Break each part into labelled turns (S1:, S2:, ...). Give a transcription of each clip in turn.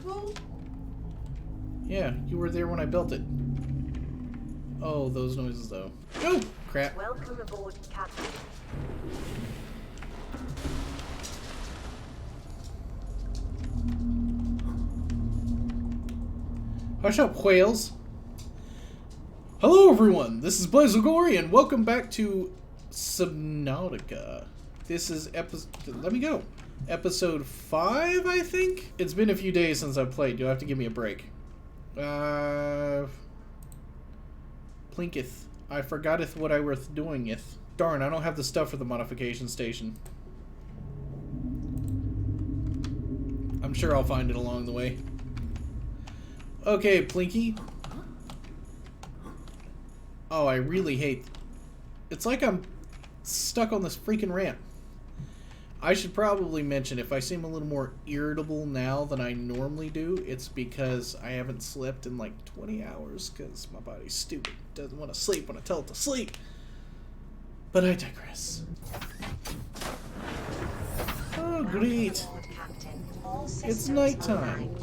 S1: boat?
S2: Yeah, you were there when I built it. Oh, those noises though. Oh, crap.
S3: Welcome aboard, Captain.
S2: Hush up, whales. Hello, everyone. This is Blazagori, and welcome back to Subnautica. This is episode 5, I think? It's been a few days since I've played. You'll have to give me a break. Plinketh. I forgotteth what I worth doingeth. Darn, I don't have the stuff for the modification station. I'm sure I'll find it along the way. Okay, Plinky. Oh, I really hate... It's like I'm stuck on this freaking ramp. I should probably mention, if I seem a little more irritable now than I normally do, it's because I haven't slept in like 20 hours, because my body's stupid. Doesn't want to sleep when I tell it to sleep. But I digress. Oh, great. It's nighttime.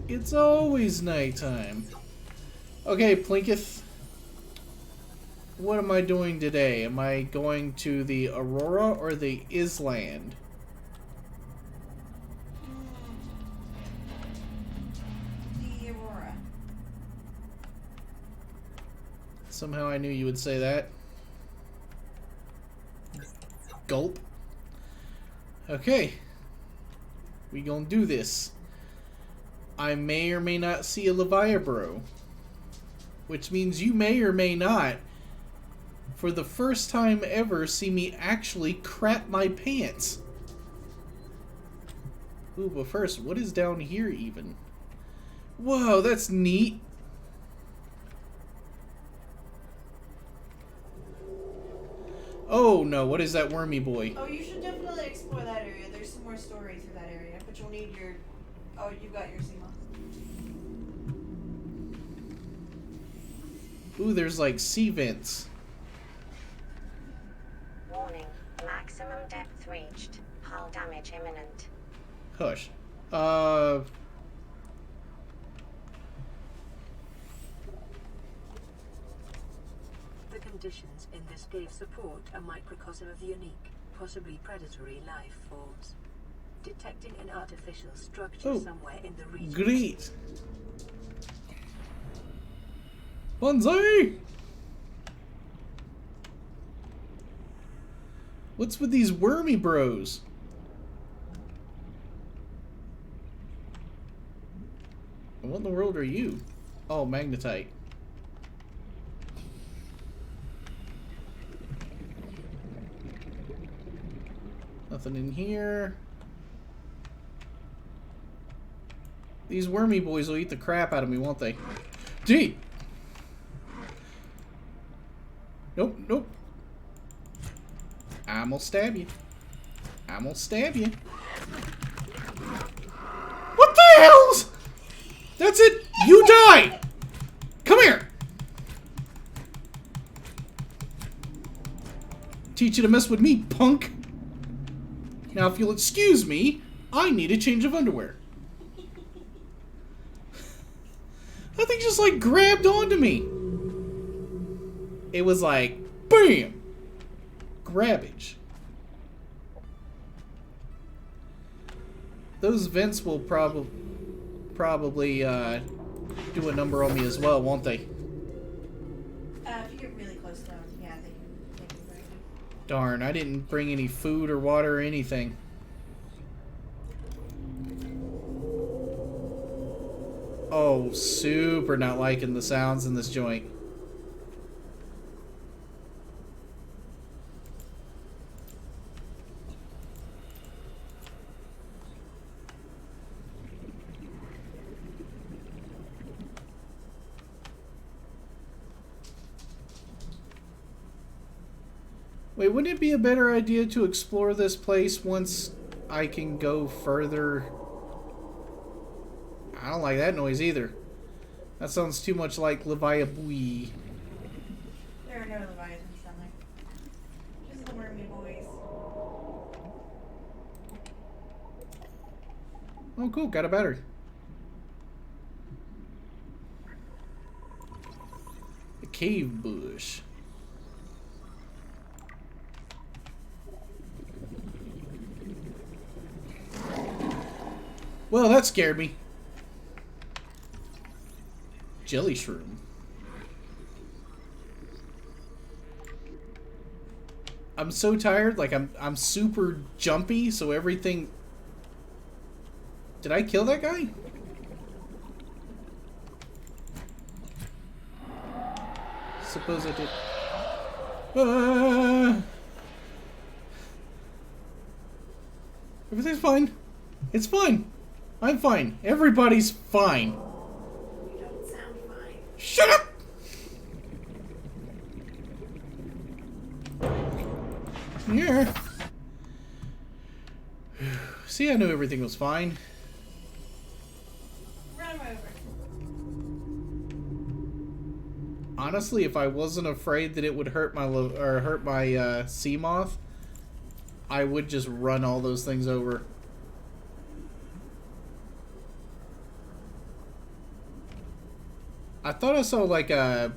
S2: It's always nighttime. Okay, Plinketh. What am I doing today? Am I going to the Aurora or the Island?
S1: The Aurora.
S2: Somehow I knew you would say that. Gulp. Okay. We gonna do this. I may or may not see a Leviathan. Which means you may or may not, for the first time ever, see me actually crap my pants. Ooh, but first, what is down here even? Whoa, that's neat. Oh no, what is that wormy boy?
S1: Oh, you should definitely explore that area. There's some more stories through that area, but you'll need your... Oh, you've got your sea moss.
S2: Ooh, there's like sea vents.
S3: Warning, maximum depth reached. Hull damage imminent.
S2: Hush.
S4: The conditions in this cave support a microcosm of unique, possibly predatory life forms. Detecting an artificial structure somewhere in the region.
S2: Great. Banzai! What's with these wormy bros? And what in the world are you? Oh, magnetite. Nothing in here. These wormy boys will eat the crap out of me, won't they? Gee! Nope, nope. I'm gonna stab you. I'm gonna stab you. What the hell's? That's it! You die! Come here! Teach you to mess with me, punk! Now, if you'll excuse me, I need a change of underwear. That thing just, like, grabbed onto me. It was like, BAM! Grabbage. Those vents will probably do a number on me as well, won't they?
S1: If you get really close to them, yeah, they can break you.
S2: Darn, I didn't bring any food or water or anything. Oh, super not liking the sounds in this joint. Wait, wouldn't it be a better idea to explore this place once I can go further? I don't like that noise either. That sounds too much like Leviathan.
S1: There are no Leviathans down there. Just the wormy boys.
S2: Oh, cool. Got a battery. Cave bush. Well, that scared me. Jelly shroom. I'm so tired, like I'm super jumpy, so everything. Did I kill that guy? Suppose I did. Everything's fine. It's fine. I'm fine. Everybody's fine.
S1: You don't sound fine.
S2: Shut up! Here. See, I knew everything was fine.
S1: Run him over.
S2: Honestly, if I wasn't afraid that it would hurt my sea moth, I would just run all those things over. I thought I saw like a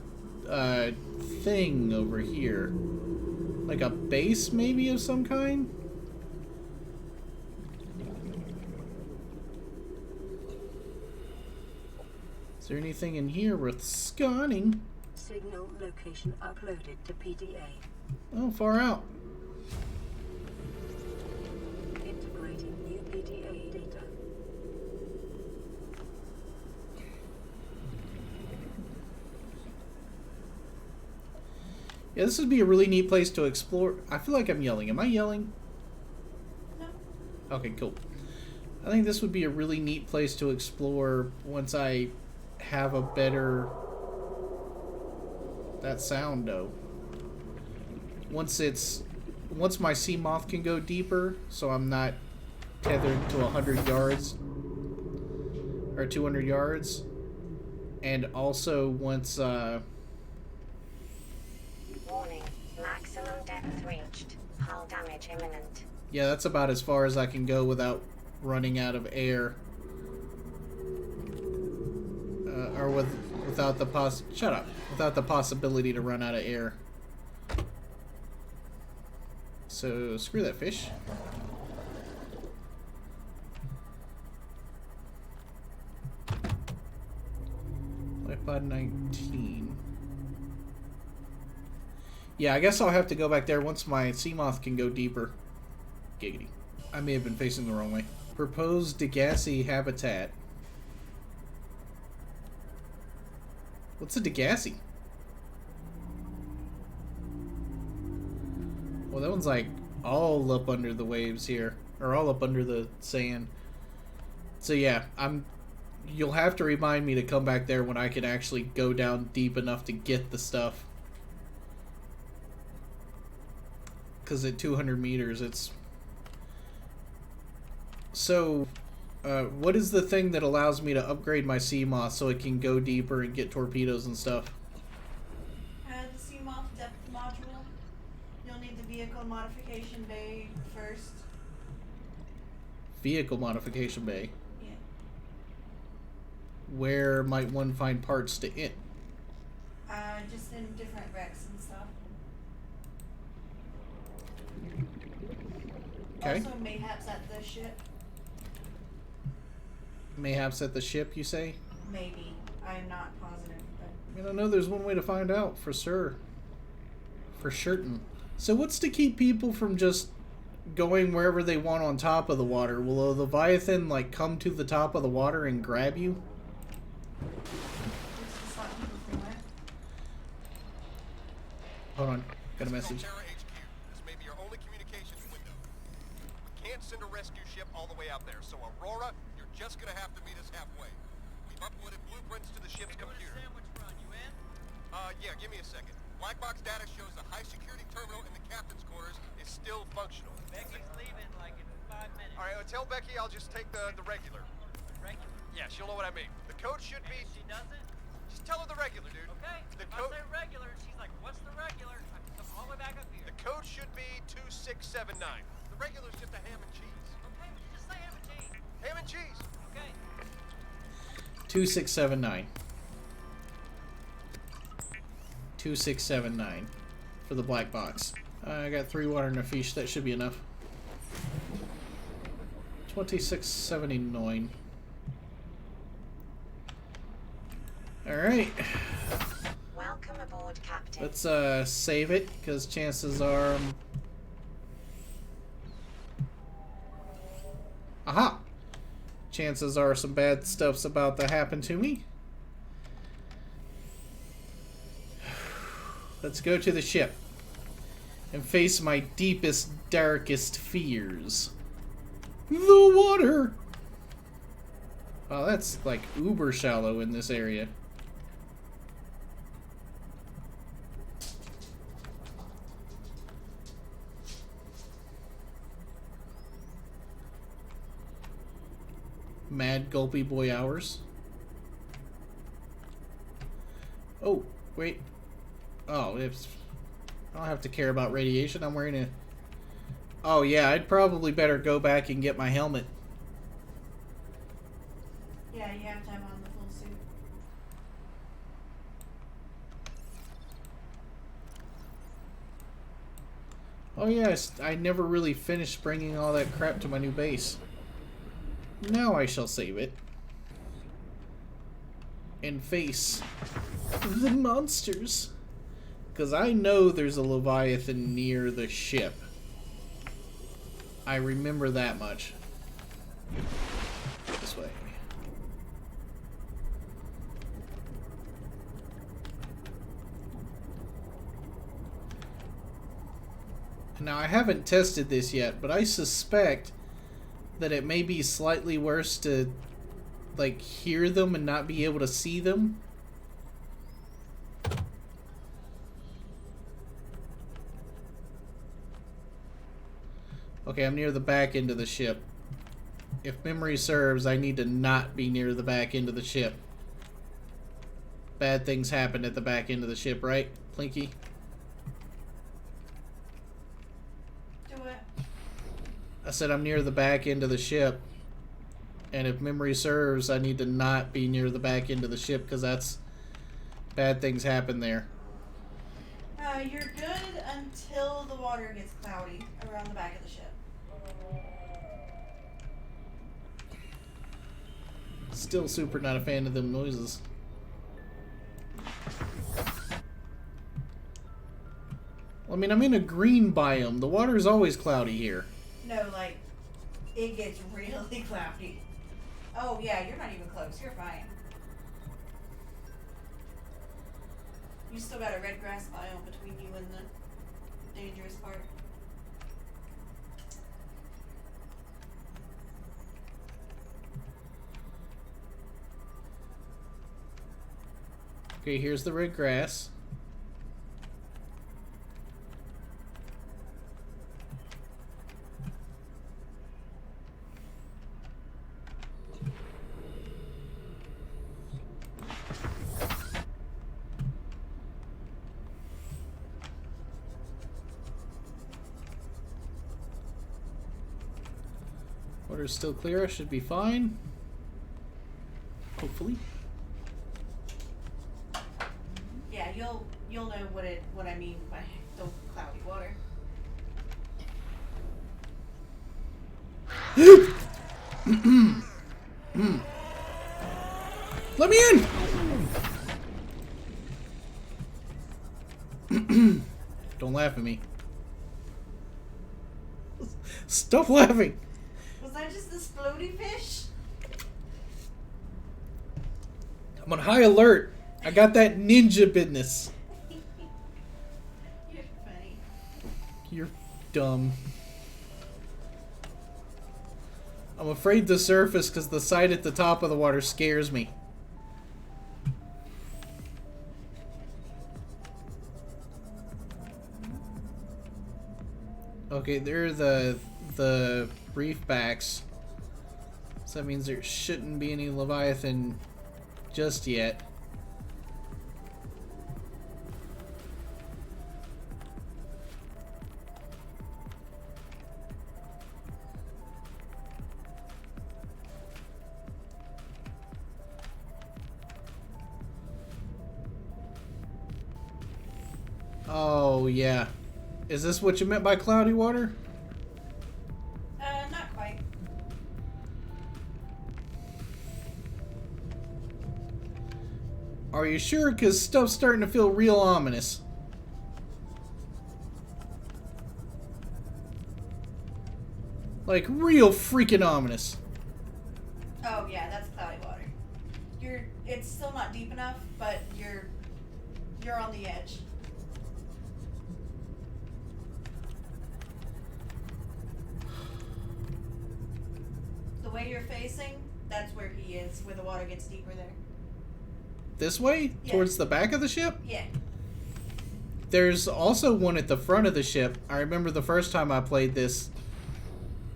S2: thing over here. Like a base maybe of some kind? Is there anything in here worth scanning?
S4: Signal location uploaded to PDA.
S2: Oh, far out.
S4: Integrating new PDA data.
S2: Yeah, this would be a really neat place to explore. I feel like I'm yelling. Am I yelling?
S1: No.
S2: Okay, cool. I think this would be a really neat place to explore once I have a better... That sound, though. Once my sea moth can go deeper, so I'm not tethered to 100 yards or 200 yards, and also once
S3: Warning. Maximum depth reached. Hull damage imminent.
S2: yeah, that's about as far as I can go without running out of air, or without the without the possibility to run out of air. So screw that fish. Lifepod 19. Yeah, I guess I'll have to go back there once my sea moth can go deeper. Giggity. I may have been facing the wrong way. Proposed Degassi habitat. What's a Degassi? Well, that one's like all up under the waves here, or all up under the sand. So yeah, you'll have to remind me to come back there when I can actually go down deep enough to get the stuff. Because at 200 meters, it's... So, what is the thing that allows me to upgrade my sea moth so it can go deeper and get torpedoes and stuff?
S1: The sea moth depth module. You'll need the vehicle modification bay first.
S2: Vehicle modification bay.
S1: Yeah.
S2: Where might one find parts to it?
S1: Just in different wrecks and stuff.
S2: Okay.
S1: Also, mayhaps at the ship.
S2: Mayhaps at the ship, you say?
S1: Maybe. I'm not positive, but...
S2: I don't know. There's one way to find out for sure. For certain. So what's to keep people from just going wherever they want on top of the water? Will the Leviathan, like, come to the top of the water and grab you?
S1: It's just not people from where.
S2: Hold on. Got a message.
S5: Terra HQ. This may be your only communications window. We can't send a rescue ship all the way out there, so Aurora, you're just gonna have to meet us halfway. We've uploaded blueprints to the ship's computer. Yeah, give me a second. Black box data shows the high security terminal in the captain's quarters is still functional.
S6: Becky's leaving like in 5 minutes.
S5: Alright, tell Becky I'll just take the regular.
S6: Regular?
S5: Yeah, she'll know what I mean. The code should be...
S6: If she doesn't?
S5: Just tell her the regular, dude.
S6: Okay.
S5: The
S6: If I say regular, she's like, what's the regular? I can come all the way back up here.
S5: The code should be 2679. The regular's just a ham and cheese.
S6: Okay, well, you just say ham and cheese.
S5: Ham and cheese!
S6: Okay.
S2: 2679. 2679 for the black box. I got 3 water and a fish. That should be enough. 2679. Alright.
S3: Welcome aboard, Captain.
S2: Let's save it, because chances are... Aha! Chances are some bad stuff's about to happen to me. Let's go to the ship and face my deepest, darkest fears. The water! Oh, that's like uber shallow in this area. Mad gulpy boy hours. Oh, wait. Oh, it's... I don't have to care about radiation. I'm wearing a... Oh, yeah, I'd probably better go back and get my helmet.
S1: Yeah, you have to have on the full suit.
S2: Oh, yes, I never really finished bringing all that crap to my new base. Now I shall save it. And face the monsters. Because I know there's a Leviathan near the ship. I remember that much. This way. Now, I haven't tested this yet, but I suspect that it may be slightly worse to, like, hear them and not be able to see them. Okay, I'm near the back end of the ship. If memory serves, I need to not be near the back end of the ship. Bad things happen at the back end of the ship, right, Plinky?
S1: Do it.
S2: I said I'm near the back end of the ship. And if memory serves, I need to not be near the back end of the ship, because that's... bad things happen there.
S1: You're good until the water gets cloudy around the back of the ship.
S2: Still super not a fan of them noises. Well, I mean, I'm in a green biome. The water's always cloudy here.
S1: No, like, it gets really cloudy. Oh, yeah, you're not even close. You're fine. You still got a red grass biome between you and the dangerous part.
S2: Okay, here's the red grass. Water's still clear. I should be fine. Hopefully.
S1: Yeah, you'll know what I mean by the cloudy water.
S2: Let me in! Don't laugh at me. Stop laughing!
S1: Was that just this floaty fish?
S2: I'm on high alert. I got that ninja business.
S1: You're funny.
S2: You're dumb. I'm afraid to surface because the sight at the top of the water scares me. Okay, they're the reef backs. So that means there shouldn't be any Leviathan just yet. Oh, yeah. Is this what you meant by cloudy water?
S1: Not quite.
S2: Are you sure? Because stuff's starting to feel real ominous. Like, real freaking ominous.
S1: Oh yeah, that's cloudy water. It's still not deep enough, but you're on the edge. The way you're facing, that's where he is, where the water gets deeper there.
S2: This way?
S1: Yeah.
S2: Towards the back of the ship?
S1: Yeah.
S2: There's also one at the front of the ship. I remember the first time I played this,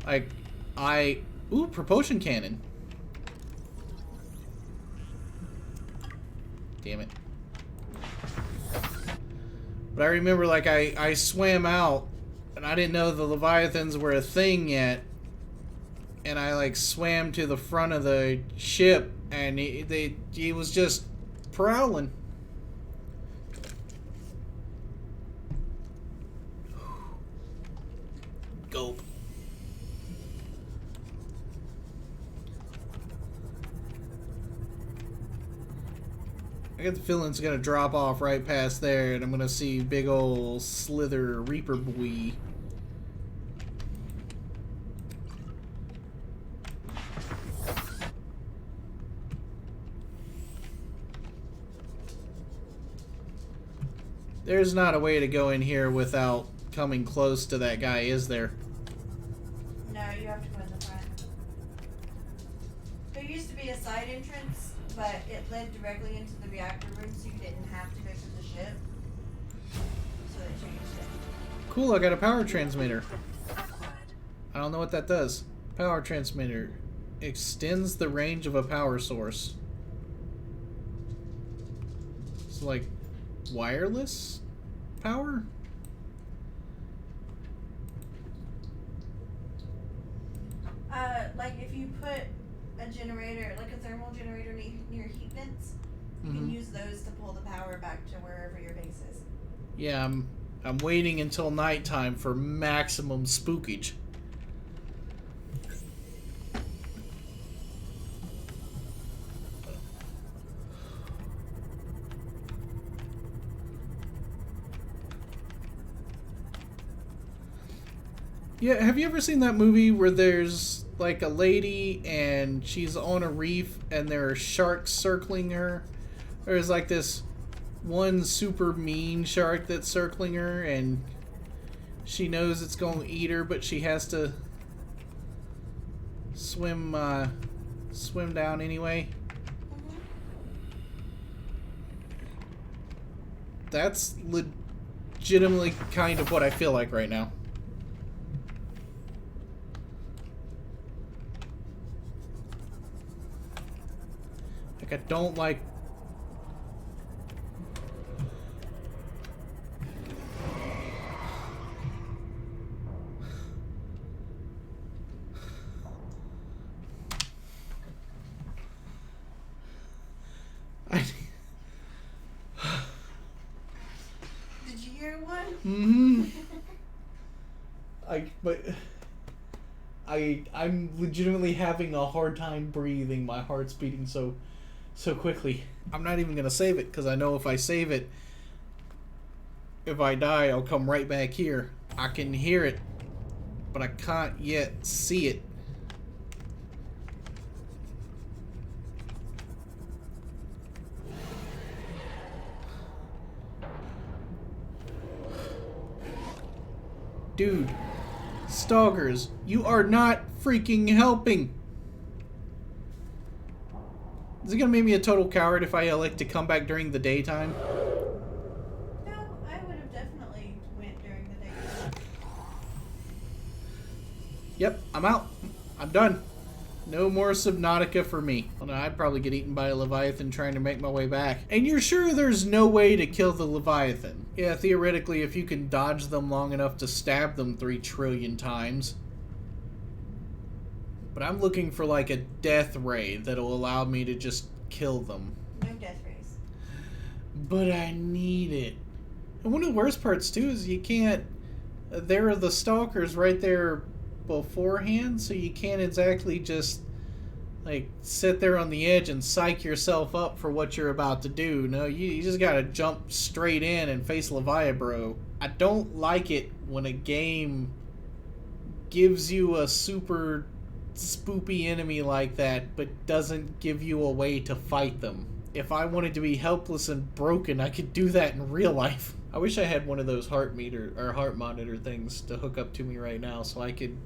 S2: ooh, propulsion cannon. Damn it. But I remember, like, I swam out, and I didn't know the Leviathans were a thing yet. And I, like, swam to the front of the ship, and he was just prowling. Gulp. I get the feeling it's gonna drop off right past there, and I'm gonna see big ol' Slither Reaper boy. There's not a way to go in here without coming close to that guy, is there?
S1: No, you have to go in the front. There used to be a side entrance, but it led directly into the reactor room, so you didn't have to go through the ship. So they changed it.
S2: Cool, I got a power transmitter. I don't know what that does. Power transmitter. Extends the range of a power source. It's like wireless power?
S1: Like if you put a generator, like a thermal generator near heat vents, you can use those to pull the power back to wherever your base is.
S2: Yeah, I'm waiting until nighttime for maximum spookage. Yeah, have you ever seen that movie where there's like a lady and she's on a reef and there are sharks circling her? There's like this one super mean shark that's circling her and she knows it's going to eat her, but she has to swim down anyway. That's legitimately kind of what I feel like right now. Like, I don't like...
S1: Did you hear one?
S2: Mm-hmm. I'm legitimately having a hard time breathing. My heart's beating so quickly. I'm not even gonna save it because I know if I save it, if I die, I'll come right back here. I can hear it, but I can't yet see it. Dude, stalkers, you are not freaking helping. Is it gonna make me a total coward if I elect to come back during the daytime?
S1: No, I would have definitely went during the day.
S2: Yep, I'm out. I'm done. No more Subnautica for me. Well, no, I'd probably get eaten by a Leviathan trying to make my way back. And you're sure there's no way to kill the Leviathan? Yeah, theoretically, if you can dodge them long enough to stab them 3 trillion times. But I'm looking for like a death ray that'll allow me to just kill them.
S1: No death rays.
S2: But I need it. And one of the worst parts too is you can't. There are the stalkers right there beforehand, so you can't exactly just like sit there on the edge and psych yourself up for what you're about to do. No, you just gotta jump straight in and face Leviathan, bro. I don't like it when a game gives you a super spoopy enemy like that, but doesn't give you a way to fight them. If I wanted to be helpless and broken, I could do that in real life. I wish I had one of those heart meter or heart monitor things to hook up to me right now, so you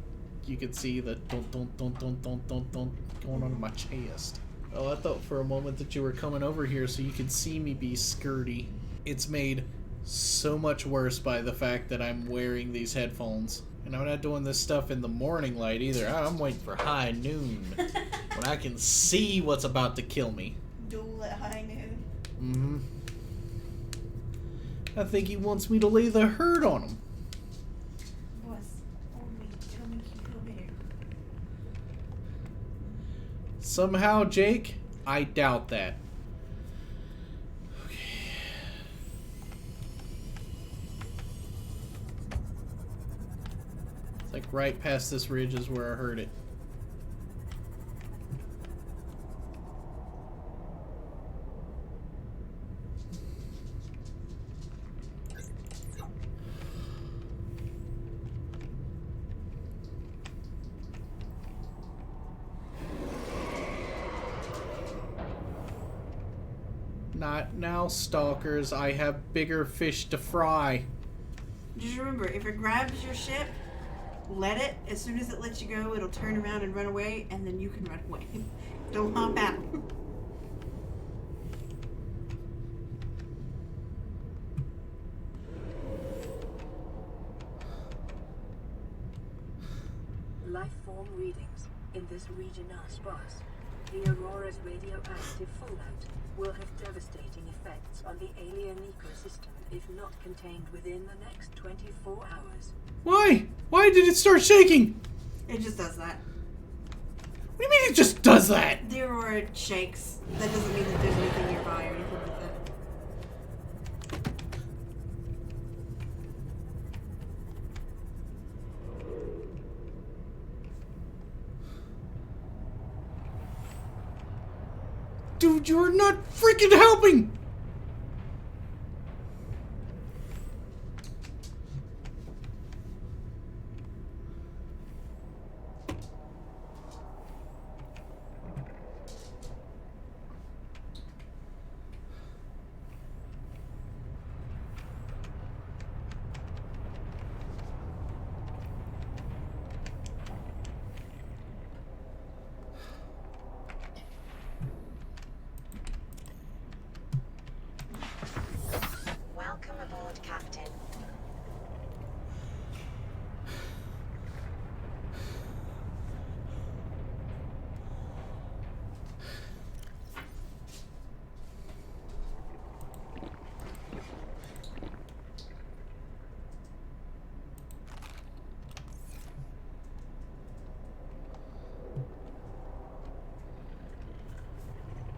S2: could see the don't going on in my chest. Oh, I thought for a moment that you were coming over here so you could see me be skirty. It's made so much worse by the fact that I'm wearing these headphones. And I'm not doing this stuff in the morning light either. I'm waiting for high noon when I can see what's about to kill me.
S1: Duel at high noon.
S2: Mm-hmm. I think he wants me to lay the hurt on him.
S1: Boss, only tell me keep over here.
S2: Somehow, Jake, I doubt that. Okay. It's like right past this ridge is where I heard it. Not now, stalkers. I have bigger fish to fry.
S1: Just remember, if it grabs your ship, let it. As soon as it lets you go, it'll turn around and run away, and then you can run away. Don't hop out.
S4: Life form readings in this region are sparse. The Aurora's radioactive fallout will have devastating effects on the alien ecosystem if not contained within the next 24 hours.
S2: Why? Why did it start shaking?
S1: It just does that.
S2: What do you mean it just does that?
S1: The Aurora shakes. That doesn't mean that there's anything nearby or anything like that.
S2: Dude, you're not freaking helping!
S3: Welcome aboard, Captain.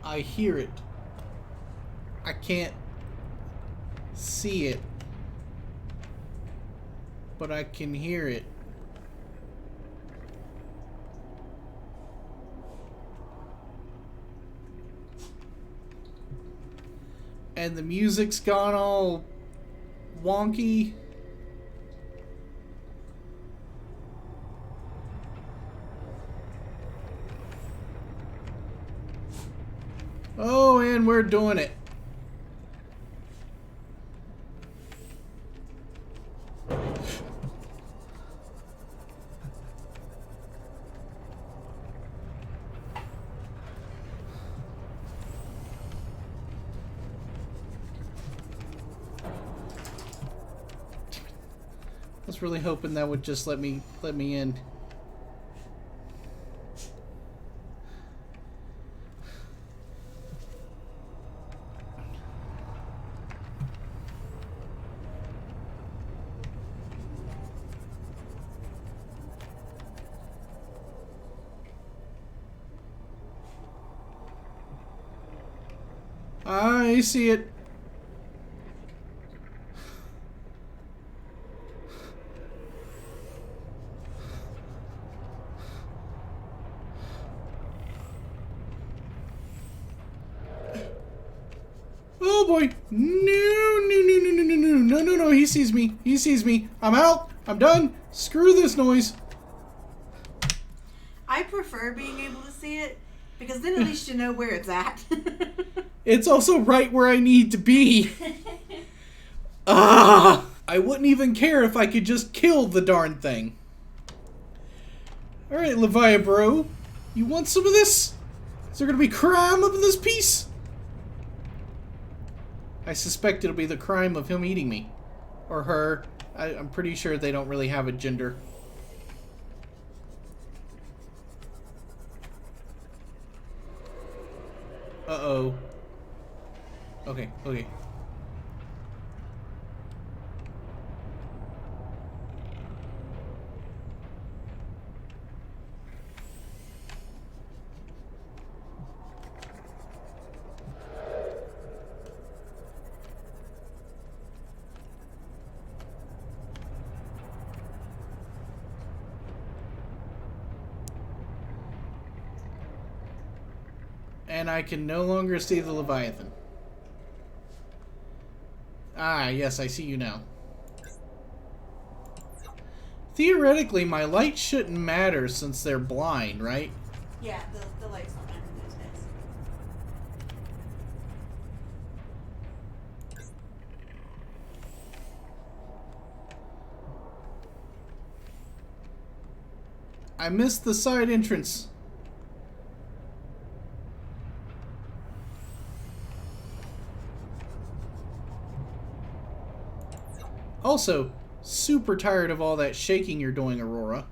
S2: I hear it. I can't see it, but I can hear it. And the music's gone all wonky. Oh, and we're doing it. I was really hoping that would just let me in. I see it. Oh boy. No. He sees me. He sees me. I'm out. I'm done. Screw this noise.
S1: I prefer being able to see it because then at least you know where it's at.
S2: It's also right where I need to be. Ah! I wouldn't even care if I could just kill the darn thing. Alright, Leviathan bro. You want some of this? Is there gonna be crime up in this piece? I suspect it'll be the crime of him eating me. Or her. I'm pretty sure they don't really have a gender. Uh-oh. Okay. And I can no longer see the Leviathan. Ah, yes, I see you now. Theoretically, my light shouldn't matter since they're blind, right?
S1: Yeah, the lights don't matter these days.
S2: I missed the side entrance. Also, super tired of all that shaking you're doing, Aurora.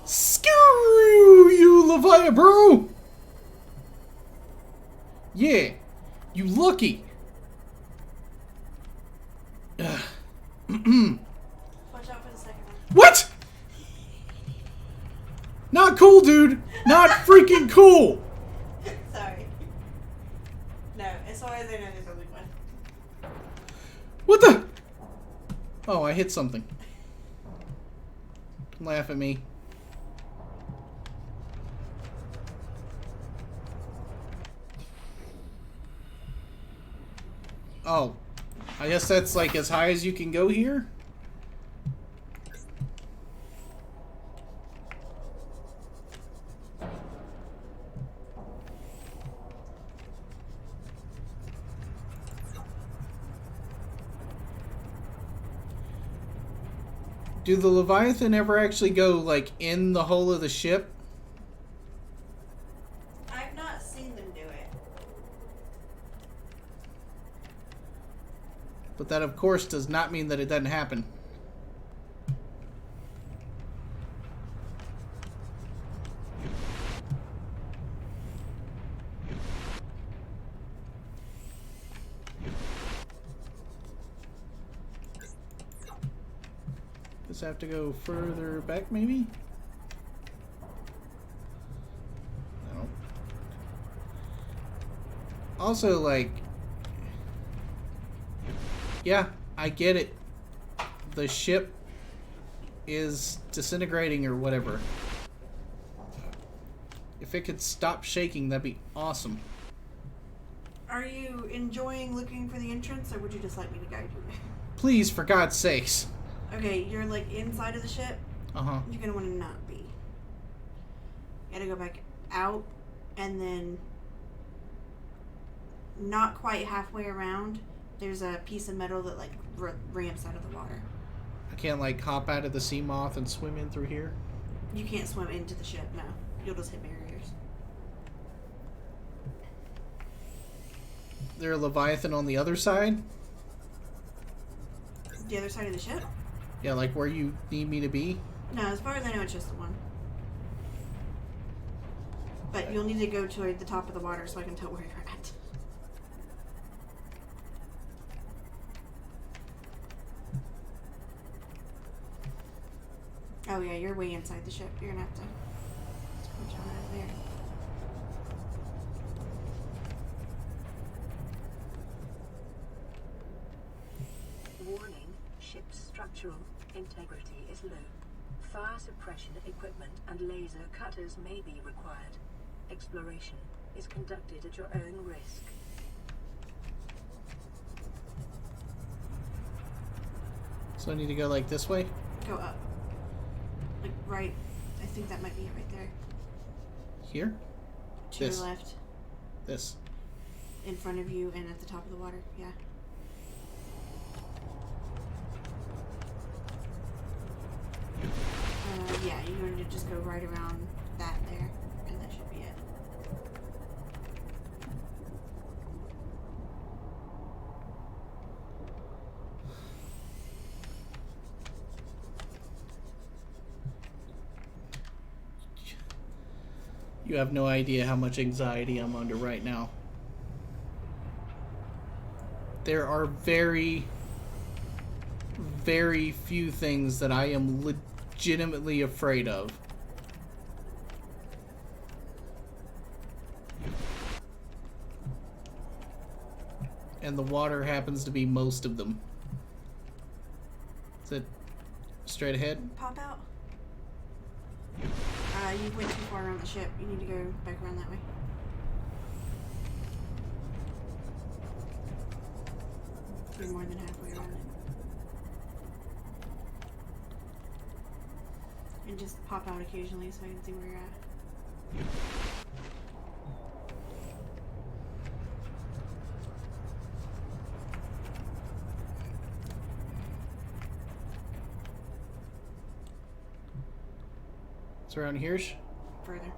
S2: Screw you, Leviathan, bro! Yeah, you lucky.
S1: Watch out for the second one.
S2: What? Not cool, dude. Not freaking cool.
S1: Sorry. No, as far as I know, there's only one.
S2: What the? Oh, I hit something. Don't laugh at me. Oh, I guess that's like as high as you can go here? Do the Leviathan ever actually go, like, in the hull of the ship?
S1: I've not seen them do it.
S2: But that, of course, does not mean that it doesn't happen. Just have to go further back, maybe? No. Also, like... Yeah, I get it. The ship is disintegrating or whatever. If it could stop shaking, that'd be awesome.
S1: Are you enjoying looking for the entrance, or would you just like me to guide you there?
S2: Please, for God's sakes.
S1: Okay, you're like inside of the ship.
S2: Uh-huh.
S1: You're gonna want to not be. You gotta go back out, and then not quite halfway around, there's a piece of metal that like ramps out of the water.
S2: I can't, like, hop out of the sea moth and swim in through here?
S1: You can't swim into the ship, no. You'll just hit barriers.
S2: There a Leviathan on the other side?
S1: The other side of the ship?
S2: Yeah, like where you need me to be?
S1: No, as far as I know, it's just the one. But you'll need to go to the top of the water so I can tell where you're at. Oh yeah, you're way inside the ship. You're gonna have to switch on out of there.
S4: Warning, ship's structural integrity is low. Fire suppression equipment and laser cutters may be required. Exploration is conducted at your own risk.
S2: So I need to go like this way?
S1: Go up. Like right. I think that might be it right there.
S2: Here?
S1: To
S2: This.
S1: your left.
S2: This.
S1: In front of you and at the top of the water. Yeah. Yeah, you're going to just go right around that there, and that should be it.
S2: You have no idea how much anxiety I'm under right now. There are very, very few things that I am legitimately afraid of. And the water happens to be most of them. Is it straight ahead?
S1: Pop out. You went too far around the ship. You need to go back around that way. You're more than halfway around it. And just pop out occasionally so I can see where you're at.
S2: It's around here.
S1: Further.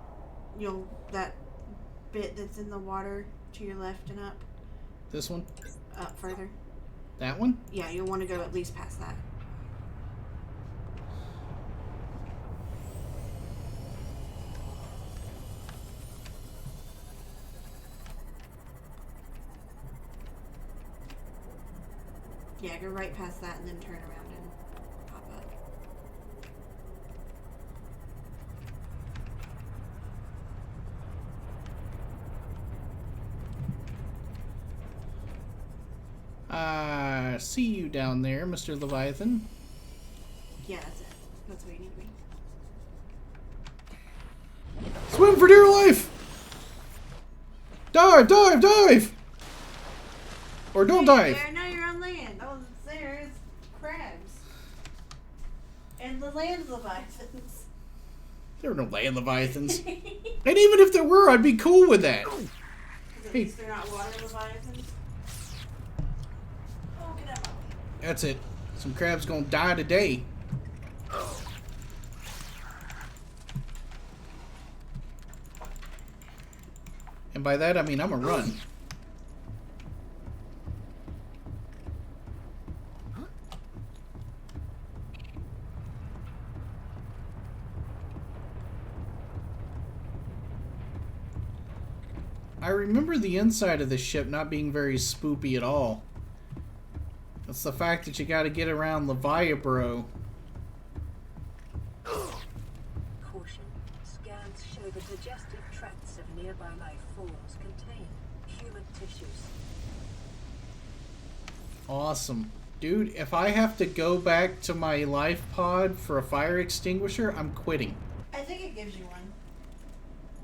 S1: That bit that's in the water to your left and up.
S2: This one?
S1: Up further.
S2: That one?
S1: Yeah, you'll want to go at least past that. Yeah, go right past that and then turn around and pop up.
S2: See you down there, Mr. Leviathan.
S1: Yeah, that's it. That's where you need to be.
S2: Swim for dear life! Dive, dive, dive! Or don't dive.
S1: There, now you're on land. Oh, there's crabs. And the land leviathans.
S2: There are no land leviathans. And even if there were, I'd be cool with that.
S1: Because at least they're not water leviathans. Oh, get out.
S2: That's it. Some crabs gonna die today. And by that I mean I'm a run. I remember the inside of this ship not being very spoopy at all. It's the fact that you gotta get around Leviabro.
S4: Caution. Scans show the digestive tracts of nearby life forms contain human tissues.
S2: Awesome. Dude, if I have to go back to my life pod for a fire extinguisher, I'm quitting.
S1: I think it gives you one.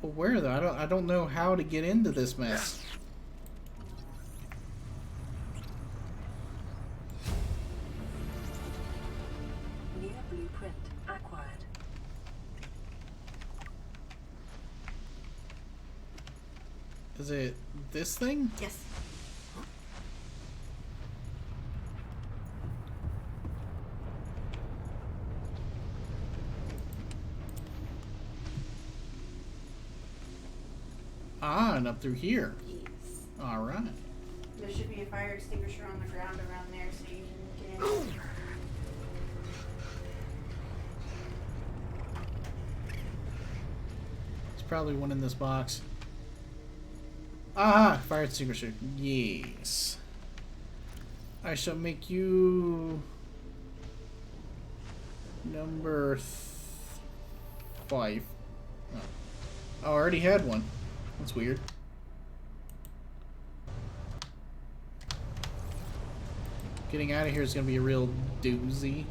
S2: Well, where though? I don't know how to get into this mess.
S4: New blueprint acquired.
S2: Is it this thing?
S1: Yes.
S2: Ah, and up through here.
S1: Yes.
S2: Alright.
S1: There should be a fire extinguisher on the ground around there so you can get in.
S2: There's probably one in this box. Ah, fire extinguisher. Yes. I shall make you number 5. Oh. I already had one. That's weird. Getting out of here is going to be a real doozy.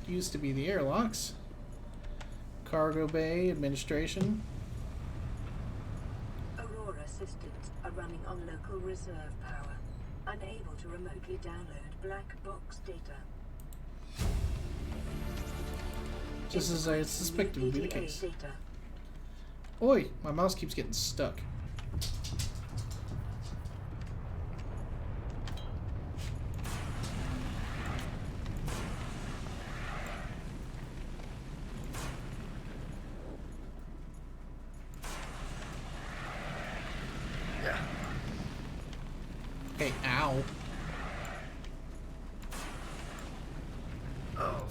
S2: used to be the airlocks. Cargo bay administration.
S4: Aurora systems are running on local reserve power, unable to remotely download black box data.
S2: Just as I suspected would be the
S4: PDA
S2: case.
S4: data.
S2: Oi, my mouse keeps getting stuck. Okay, ow. Oh.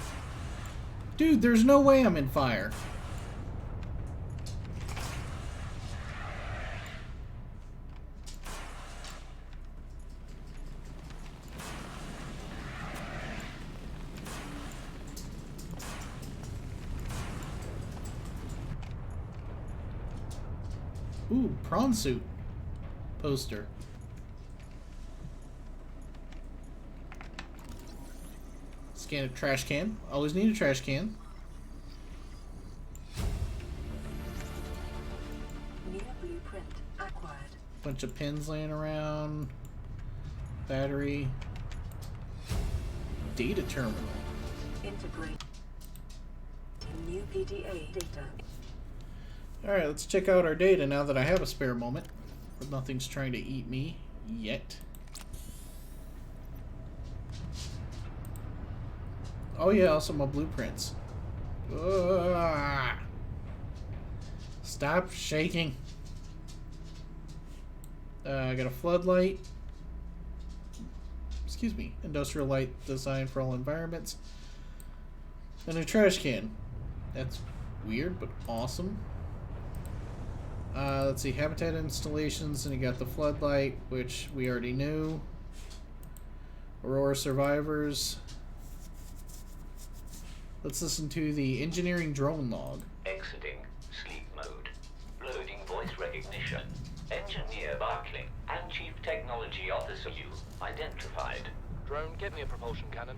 S2: Dude, there's no way I'm in fire. Ooh, prawn suit poster. Scan a trash can. Always need a trash can.
S4: New blueprint acquired.
S2: Bunch of pins laying around. Battery. Data terminal.
S4: Integrate. New PDA data.
S2: Alright, let's check out our data now that I have a spare moment. But nothing's trying to eat me yet. Oh yeah, also my blueprints. Ugh. Stop shaking. I got a floodlight. Excuse me. Industrial light designed for all environments. And a trash can. That's weird, but awesome. Let's see. Habitat installations, and you got the floodlight, which we already knew. Aurora survivors. Let's listen to the engineering drone log.
S7: Exiting sleep mode. Loading voice recognition. Engineer Barclay and Chief Technology Officer you identified.
S6: Drone, get me a propulsion cannon.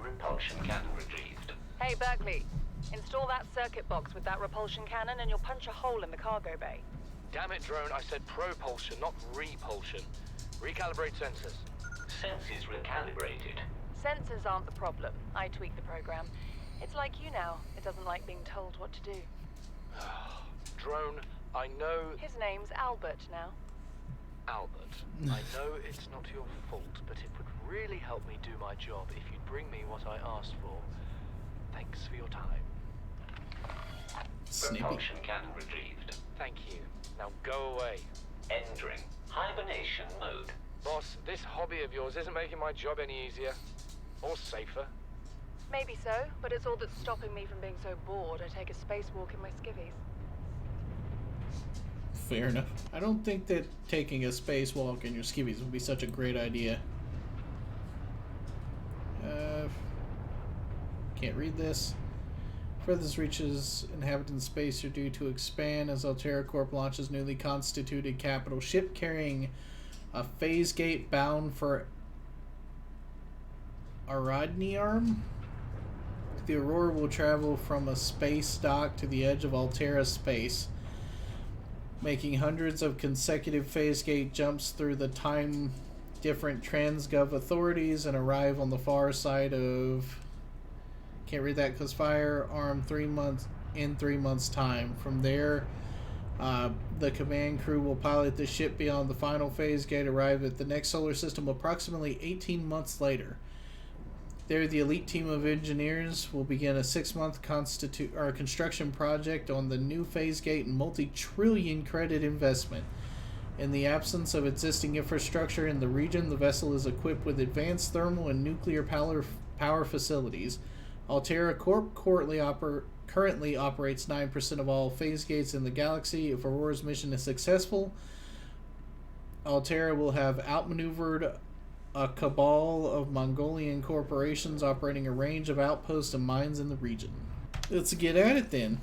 S7: Repulsion cannon retrieved.
S8: Hey, Berkeley. Install that circuit box with that repulsion cannon and you'll punch a hole in the cargo bay.
S6: Damn it, Drone, I said propulsion, not repulsion. Recalibrate sensors.
S7: Senses recalibrated.
S8: Sensors aren't the problem. I tweak the program. It's like you now. It doesn't like being told what to do.
S6: Drone, I know...
S8: His name's Albert now.
S6: Albert, I know it's not your fault, but it would really help me do my job if you'd bring me what I asked for. Thanks for your time.
S2: Snippy.
S7: Propulsion cannon retrieved.
S6: Thank you. Now go away.
S7: Entering hibernation mode.
S6: Boss, this hobby of yours isn't making my job any easier. Or safer.
S8: Maybe so, but it's all that's stopping me from being so bored I take a spacewalk in my skivvies.
S2: Fair enough. I don't think that taking a spacewalk in your skivvies would be such a great idea. Can't read this. Furthest reaches inhabitant space are due to expand as Altera Corp launches newly constituted capital ship carrying a phase gate bound for Aradniarm. The Aurora will travel from a space dock to the edge of Altera space, making hundreds of consecutive phase gate jumps through the time different transgov authorities and arrive on the far side of... Can't read that because firearm 3 months in 3 months time. From there, the command crew will pilot the ship beyond the final phase gate, arrive at the next solar system approximately 18 months later. There, the elite team of engineers will begin a 6-month construction project on the new phase gate and multi-trillion credit investment. In the absence of existing infrastructure in the region, the vessel is equipped with advanced thermal and nuclear power facilities. Altera Corp currently operates 9% of all phase gates in the galaxy. If Aurora's mission is successful, Altera will have outmaneuvered a cabal of Mongolian corporations operating a range of outposts and mines in the region. Let's get at it then.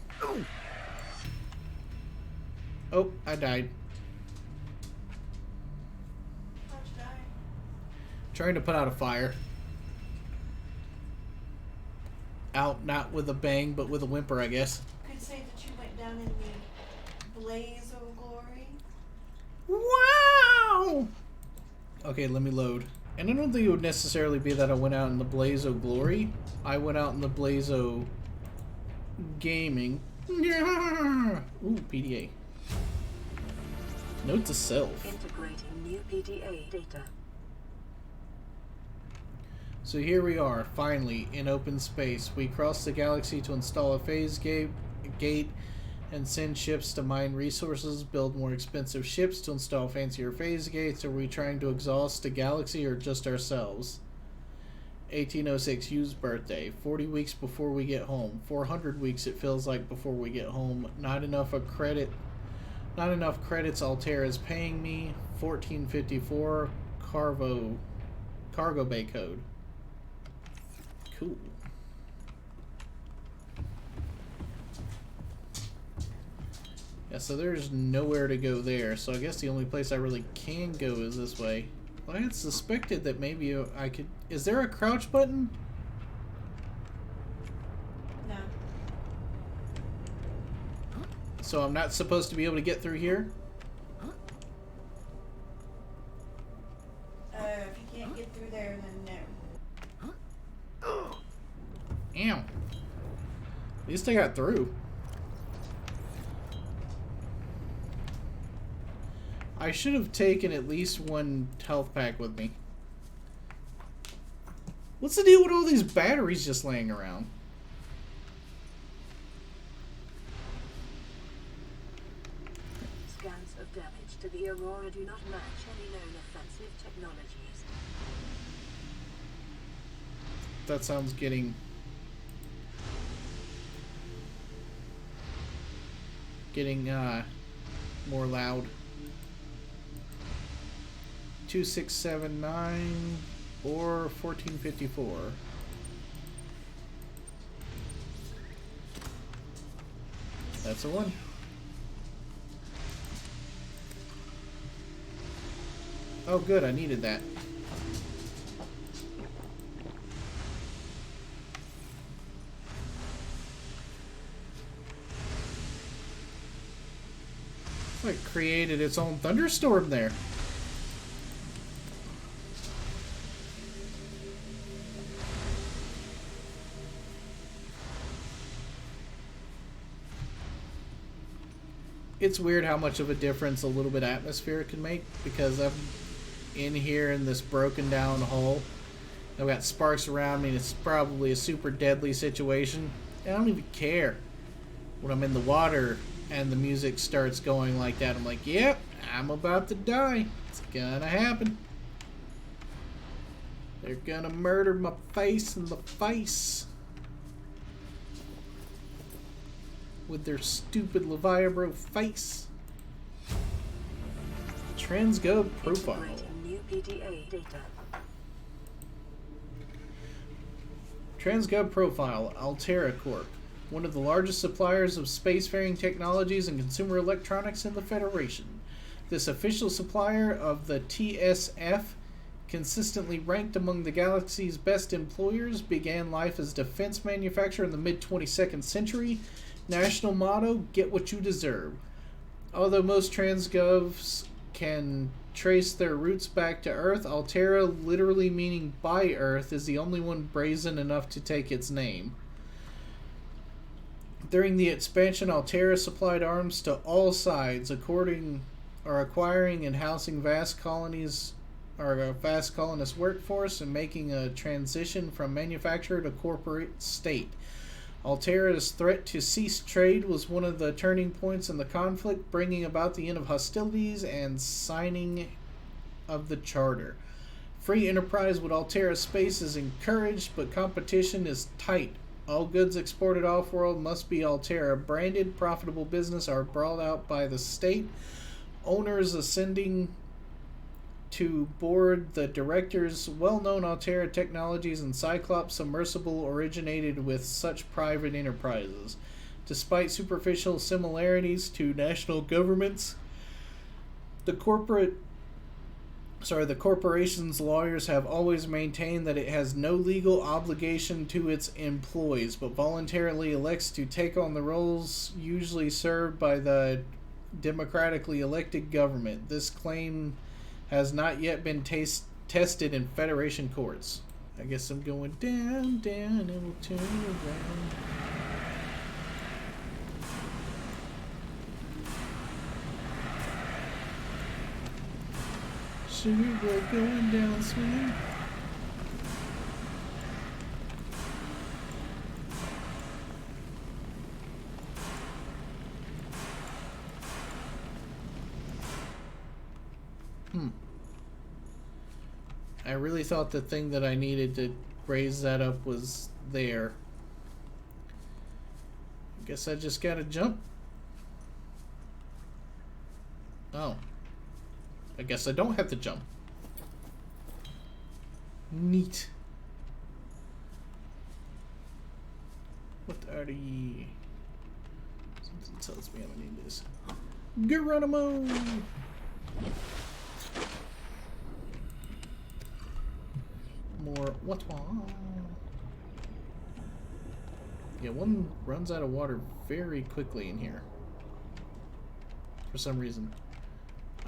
S2: Oh, I died.
S1: How'd you die?
S2: Trying to put out a fire. out, not with a bang, but with a whimper, I guess.
S1: Could say that you went down in the blaze of glory.
S2: Wow! Okay, let me load. And I don't think it would necessarily be that I went out in the blaze of glory. I went out in the blaze of gaming. Ooh, PDA. Note to self.
S4: Integrating new PDA data.
S2: So here we are, finally, in open space. We cross the galaxy to install a phase gate and send ships to mine resources, build more expensive ships to install fancier phase gates. Are we trying to exhaust the galaxy or just ourselves? 1806, Yu's birthday. 40 weeks before we get home. 400 weeks it feels like before we get home. Not enough credits Altera's paying me. 1454, cargo bay code. Cool. Yeah, so there's nowhere to go there, so I guess the only place I really can go is this way. Well, I had suspected that maybe I could... Is there a crouch button?
S1: No.
S2: So I'm not supposed to be able to get through here?
S1: If you can't get through there, then no.
S2: Ow. At least I got through. I should have taken at least one health pack with me. What's the deal with all these batteries just laying around?
S4: Scans of damage to the Aurora do not match any known offensive technologies.
S2: That sounds getting more loud. 2679 or 1454. That's a one. Oh good, I needed that. It created its own thunderstorm there. It's weird how much of a difference a little bit of atmosphere can make, because I'm in here in this broken down hull. I've got sparks around me and it's probably a super deadly situation. I don't even care when I'm in the water and the music starts going like that. I'm like, yep, I'm about to die. It's gonna happen. They're gonna murder my face in the face with their stupid Leviabro face. Transgov profile.
S4: Integrating new PDA data.
S2: Transgov profile, Altera Corp. One of the largest suppliers of spacefaring technologies and consumer electronics in the Federation. This official supplier of the TSF, consistently ranked among the galaxy's best employers, began life as defense manufacturer in the mid-22nd century. National motto, get what you deserve. Although most transgovs can trace their roots back to Earth, Altera, literally meaning by Earth, is the only one brazen enough to take its name. During the expansion, Altera supplied arms to all sides, acquiring and housing vast colonies, or a vast colonist workforce, and making a transition from manufacturer to corporate state. Altera's threat to cease trade was one of the turning points in the conflict, bringing about the end of hostilities and signing of the charter. Free enterprise with Altera space is encouraged, but competition is tight. All goods exported off-world must be Altera branded. Profitable business are brought out by the state. Owners ascending to board the directors. Well-known Altera technologies and Cyclops submersible originated with such private enterprises. Despite superficial similarities to national governments, the corporate the corporation's lawyers have always maintained that it has no legal obligation to its employees, but voluntarily elects to take on the roles usually served by the democratically elected government. This claim has not yet been tested in Federation courts. I guess I'm going down, down, and we'll turn around. Sugar boy going down swing. I really thought the thing that I needed to raise that up was there. I guess I just gotta jump. Oh. I guess I don't have to jump. Neat. What are ye? Something tells me I need this. Geronimo! More what? Yeah, one runs out of water very quickly in here. For some reason.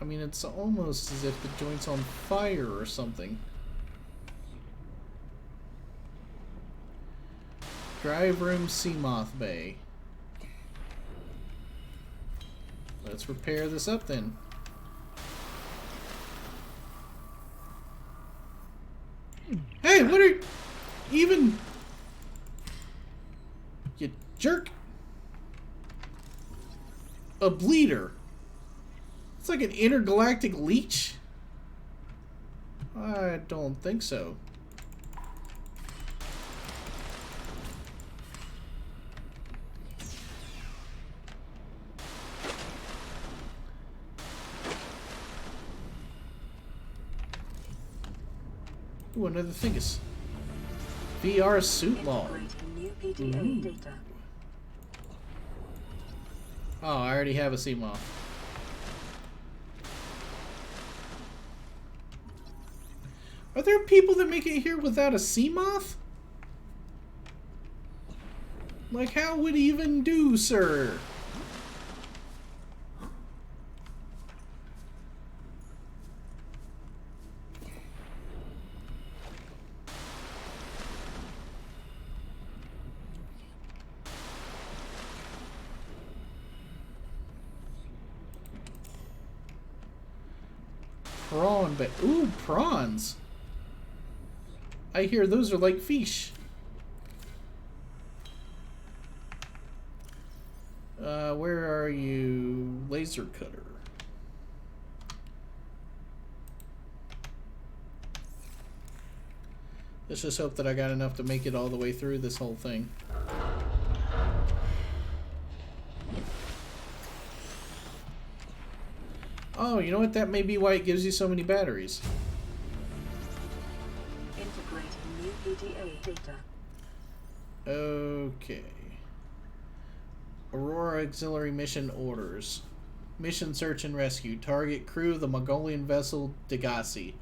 S2: I mean, it's almost as if the joint's on fire or something. Drive room Seamoth Bay. Let's repair this up then. Hey, what are even? You jerk. A bleeder. It's like an intergalactic leech? I don't think so. Ooh, another thingus. VR suit log.
S4: New PDA data.
S2: Oh, I already have a Seamoth. Are there people that make it here without a Seamoth? Like, how would it even do, sir? Prawn, but ooh, prawns. I hear those are like fish. Where are you? Laser cutter. Let's just hope that I got enough to make it all the way through this whole thing. Oh, you know what? That may be why it gives you so many batteries.
S4: Integrating new PDA data.
S2: Okay. Aurora Auxiliary Mission Orders. Mission Search and Rescue. Target crew of the Mongolian vessel Degassi.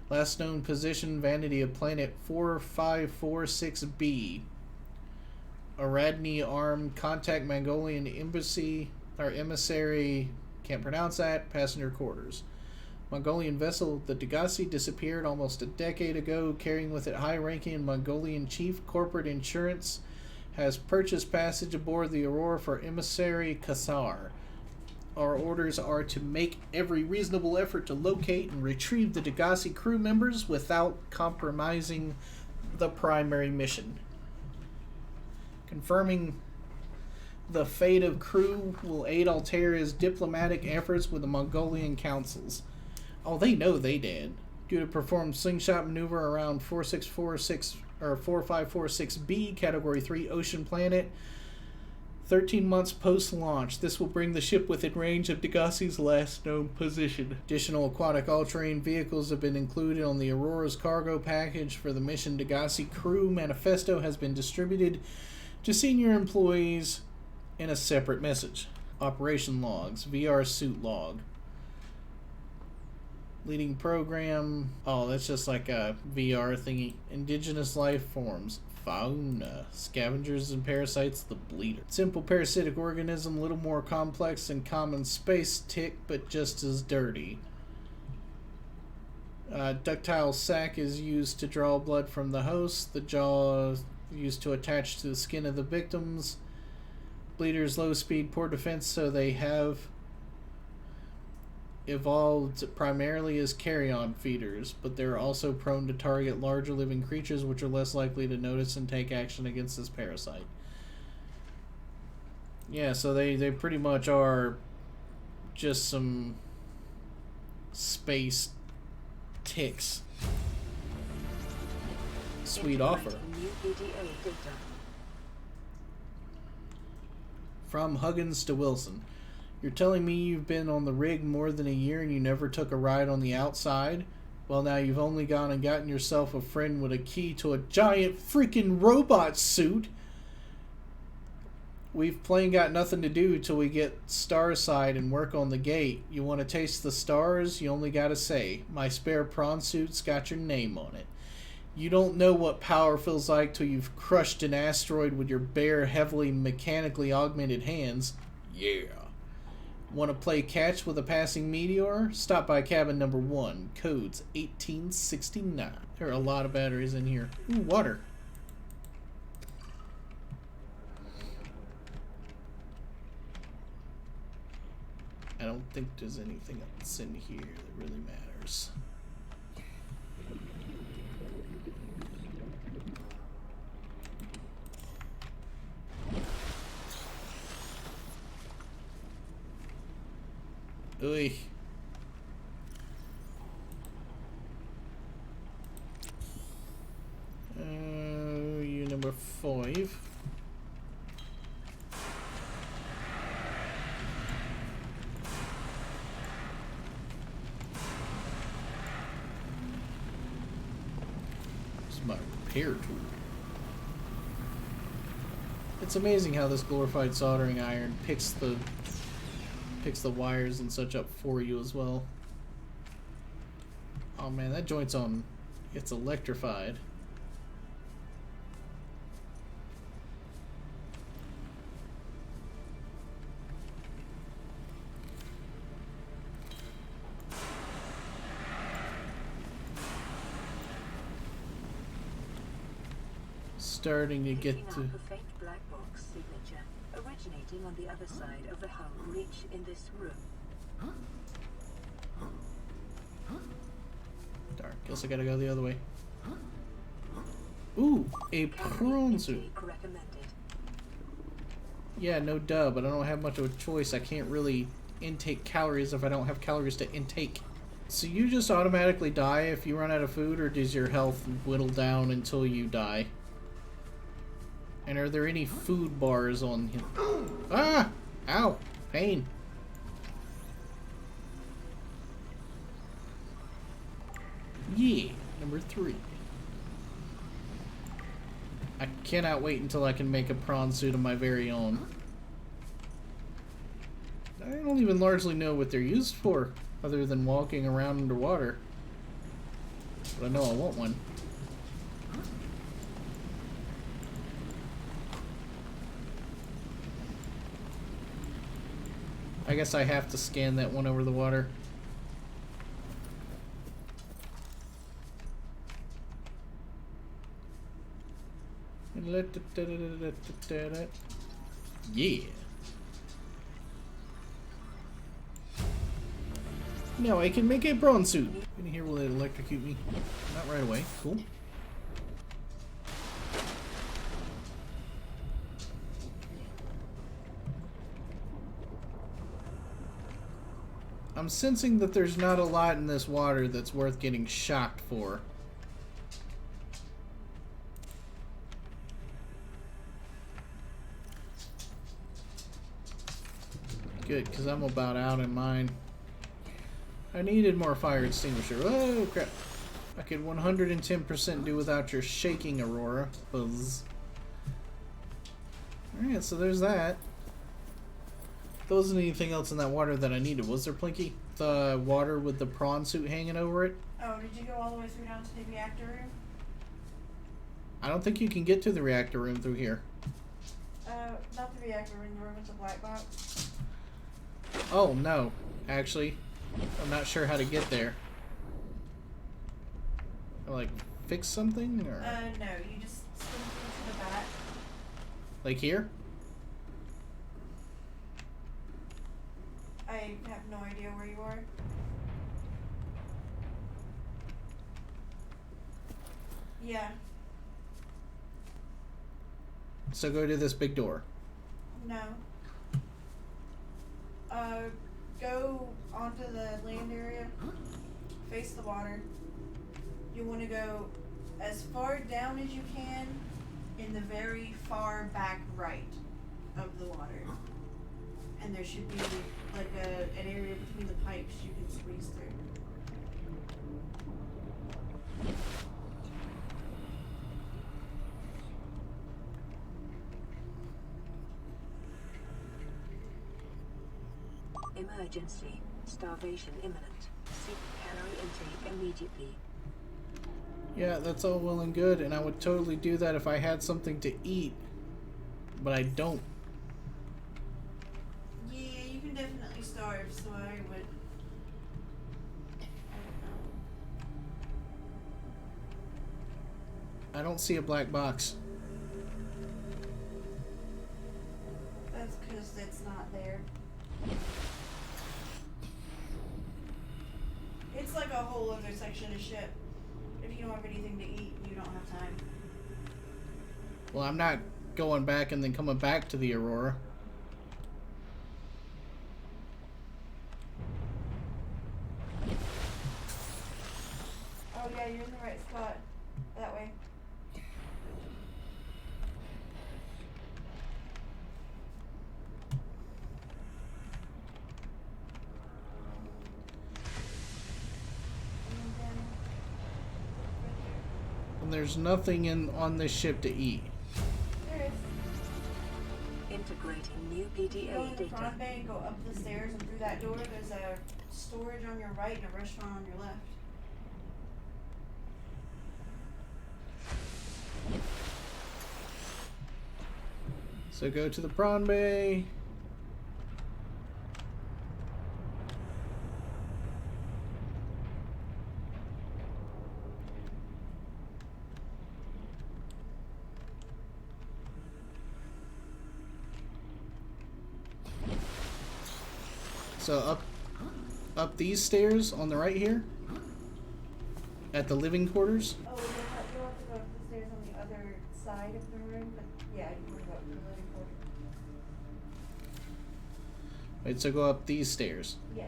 S2: Last known position Vanity of Planet 4546b. Aradni Arm. Contact Mongolian Embassy or Emissary. Can't pronounce that. Passenger quarters. Mongolian vessel the Degassi disappeared almost a decade ago, carrying with it high-ranking Mongolian chief. Corporate insurance has purchased passage aboard the Aurora for Emissary Kassar. Our orders are to make every reasonable effort to locate and retrieve the Degassi crew members without compromising the primary mission. Confirming the fate of crew will aid Altera's diplomatic efforts with the Mongolian councils. Oh, they know they did. Due to perform slingshot maneuver around 4646 or 4546b, Category 3 ocean planet, 13 months post-launch. This will bring the ship within range of Degassi's last known position. Additional aquatic all-terrain vehicles have been included on the Aurora's cargo package for the mission. Degassi crew manifesto has been distributed to senior employees in a separate message. Operation logs. VR suit log. Leading program. Oh, that's just like a VR thingy. Indigenous life forms. Fauna. Scavengers and parasites, the bleeder. Simple parasitic organism, little more complex than common space tick, but just as dirty. Ductile sac is used to draw blood from the host. The jaw is used to attach to the skin of the victims. Bleeders low speed, poor defense, so they have evolved primarily as carrion feeders, but they're also prone to target larger living creatures, which are less likely to notice and take action against this parasite. Yeah, so they pretty much are just some space ticks. Sweet offer.
S4: New PDA data.
S2: From Huggins to Wilson. You're telling me you've been on the rig more than a year and you never took a ride on the outside? Well, now you've only gone and gotten yourself a friend with a key to a giant freaking robot suit. We've plain got nothing to do till we get Starside and work on the gate. You want to taste the stars? You only gotta say, my spare prawn suit's got your name on it. You don't know what power feels like till you've crushed an asteroid with your bare, heavily mechanically augmented hands. Yeah. Want to play catch with a passing meteor? Stop by cabin number 1. Codes 1869. There are a lot of batteries in here. Ooh, water. I don't think there's anything else in here that really matters. Oy. You number 5. This is my repair tool. It's amazing how this glorified soldering iron picks the wires and such up for you as well. Oh man, that joint's on. It's electrified. Starting to get to.
S4: A faint black box signature originating on the other side of the hull breach in this room.
S2: Darn, guess I gotta go the other way. Ooh, a prawn suit.
S4: Recommended.
S2: Yeah, no duh, but I don't have much of a choice. I can't really intake calories if I don't have calories to intake. So you just automatically die if you run out of food, or does your health whittle down until you die? And are there any food bars on him? Ah! Ow! Pain. Yeah, number 3. I cannot wait until I can make a prawn suit of my very own. I don't even largely know what they're used for, other than walking around underwater. But I know I want one. I guess I have to scan that one over the water. Yeah. Now I can make a prawn suit. In here, will it electrocute me? Not right away. Cool. I'm sensing that there's not a lot in this water that's worth getting shocked for. Good, because I'm about out in mine. I needed more fire extinguisher. Oh, crap. I could 110% do without your shaking, Aurora. Buzz. Alright, so there's that. There wasn't anything else in that water that I needed, was there, Plinky? the water with the prawn suit hanging over it.
S1: Oh, did you go all the way through down to the reactor room?
S2: I don't think you can get to the reactor room through here.
S1: Not the reactor room, the room with the black box.
S2: Oh, no. Actually, I'm not sure how to get there. Like, fix something? Or
S1: No, you just swim through to the back.
S2: like here?
S1: I have no idea where you are. Yeah.
S2: So go to this big door.
S1: No. Go onto the land area. Face the water. You want to go as far down as you can in the very far back right of the water. And there should be like an area between the pipes you can squeeze through.
S4: Emergency. Starvation imminent. Seek calorie intake immediately.
S2: Yeah, that's all well and good, and I would totally do that if I had something to eat. But I don't.
S1: Yeah, you can definitely starve, so I would. I don't know.
S2: I don't see a black box.
S1: That's because it's not there. It's like a whole other section of ship. If you don't have anything to eat, you don't have time.
S2: Well, I'm not going back and then coming back to the Aurora.
S1: Oh yeah, you're in the right spot. That way. And then
S2: And there's nothing on this ship to eat.
S1: there is.
S4: Integrating new
S1: Go in
S4: PDA
S1: the
S4: data.
S1: front bay and go up the stairs and through that door. There's a storage on your right and a restaurant on your left.
S2: So go to the prawn bay. So up these stairs on the right here at the living quarters.
S1: Oh, you'll have to go up the stairs on the other side of the room, but yeah, you want to go up to the living quarters.
S2: Wait, so go up these stairs.
S1: Yeah.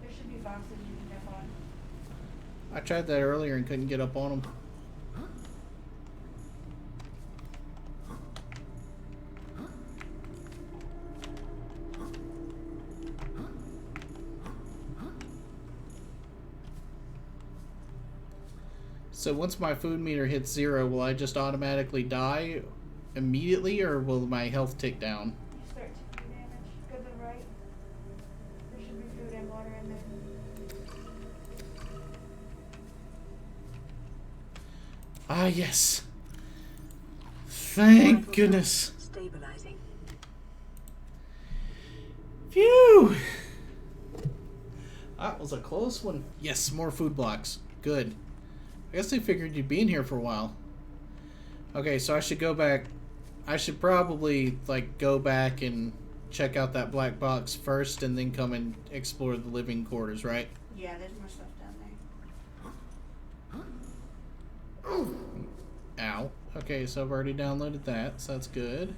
S1: There should be boxes you can jump on.
S2: I tried that earlier and couldn't get up on them. So once my food meter hits 0, will I just automatically die immediately, or will my health tick down?
S1: You start taking damage. Go to the right. There should be food and water in there.
S2: Ah, yes. Thank goodness.
S4: Stabilizing.
S2: Phew! That was a close one. Yes, more food blocks. Good. I guess they figured you'd be in here for a while. Okay, so I should go back. I should probably, like, go back and check out that black box first and then come and explore the living quarters, right?
S1: Yeah, there's more stuff down there.
S2: Ow. Okay, so I've already downloaded that, so that's good.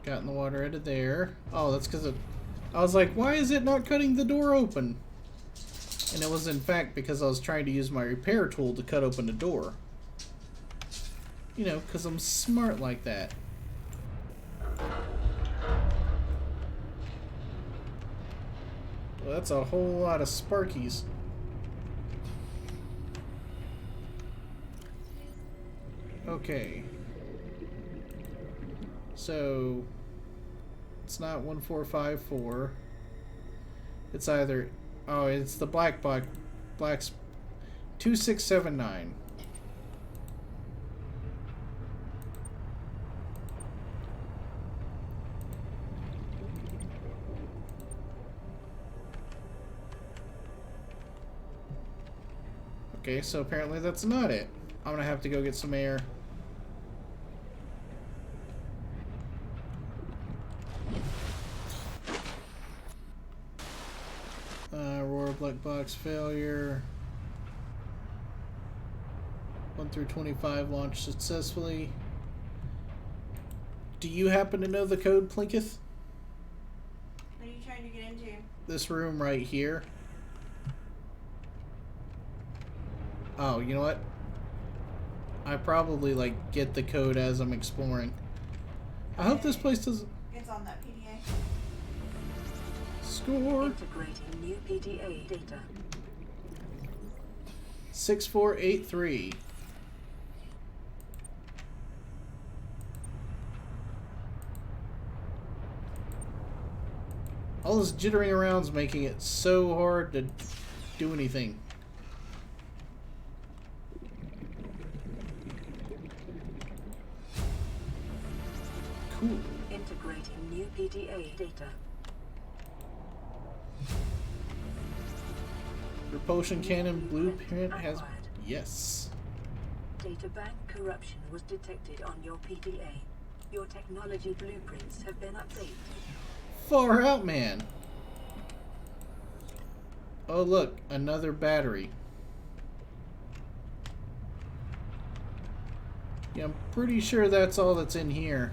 S2: Got in the water out of there. Oh, that's because I was like, why is it not cutting the door open? And it was in fact because I was trying to use my repair tool to cut open the door. You know, because I'm smart like that. Well, that's a whole lot of Sparkies. Okay. So, it's not 1454. It's either... Oh, it's the black box. Black's 2679. Okay, so apparently that's not it. I'm gonna have to go get some air. Aurora black box failure. 1 through 25 launched successfully. Do you happen to know the code, Plinketh?
S1: What are you trying to get into?
S2: This room right here. Oh, you know what? I probably like get the code as I'm exploring. I hope this place doesn't...
S1: It's on that PDA.
S2: Score!
S4: Integrating new PDA data.
S2: 6483. All this jittering around's making it so hard to do anything. Cool.
S4: Integrating new PDA data.
S2: Repulsion cannon blueprint has...
S4: Acquired.
S2: Yes.
S4: Data bank corruption was detected on your PDA. Your technology blueprints have been updated.
S2: Far out, man. Oh, look. Another battery. Yeah, I'm pretty sure that's all that's in here.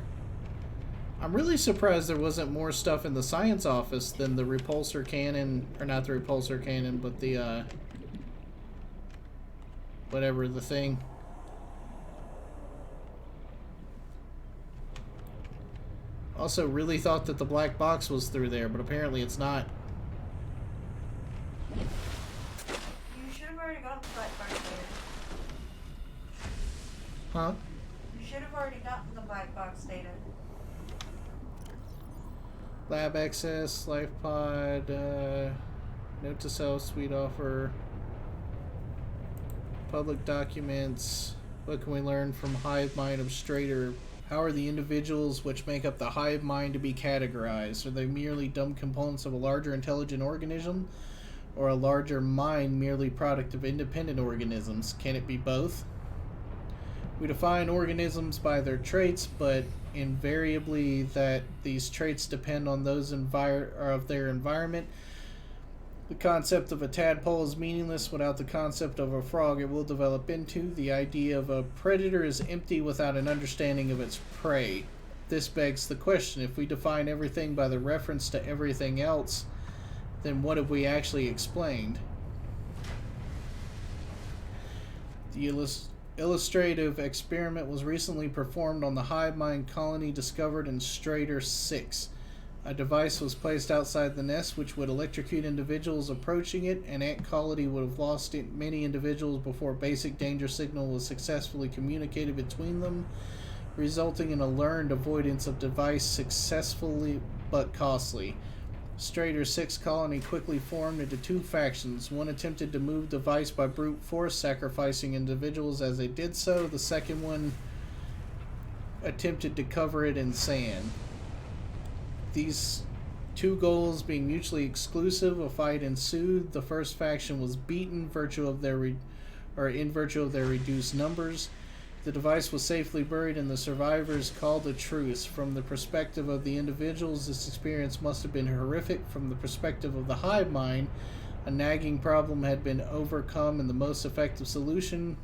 S2: I'm really surprised there wasn't more stuff in the science office than the repulsor cannon, or not the repulsor cannon, but the, whatever the thing. Also, really thought that the black box was through there, but apparently it's not.
S1: You should have already got the black box data.
S2: Huh?
S1: You should have already gotten the black box data.
S2: Lab access, life pod, note to self, suite offer, public documents. What can we learn from hive mind of Strader? How are the individuals which make up the hive mind to be categorized? Are they merely dumb components of a larger intelligent organism, or a larger mind merely product of independent organisms? Can it be both? We define organisms by their traits, but invariably that these traits depend on those of their environment. The concept of a tadpole is meaningless without the concept of a frog it will develop into. The idea of a predator is empty without an understanding of its prey. This begs the question, if we define everything by the reference to everything else, then what have we actually explained? The illustrative experiment was recently performed on the hive mind colony discovered in Strader 6. A device was placed outside the nest which would electrocute individuals approaching it. An ant colony would have lost many individuals before a basic danger signal was successfully communicated between them, resulting in a learned avoidance of device successfully but costly. Strader 6 colony quickly formed into two factions. One attempted to move the device by brute force, sacrificing individuals as they did so. The second one attempted to cover it in sand. These two goals being mutually exclusive, a fight ensued. The first faction was beaten in virtue of their reduced numbers. The device was safely buried and the survivors called a truce. From the perspective of the individuals, this experience must have been horrific. From the perspective of the hive mind, a nagging problem had been overcome and the most effective solution.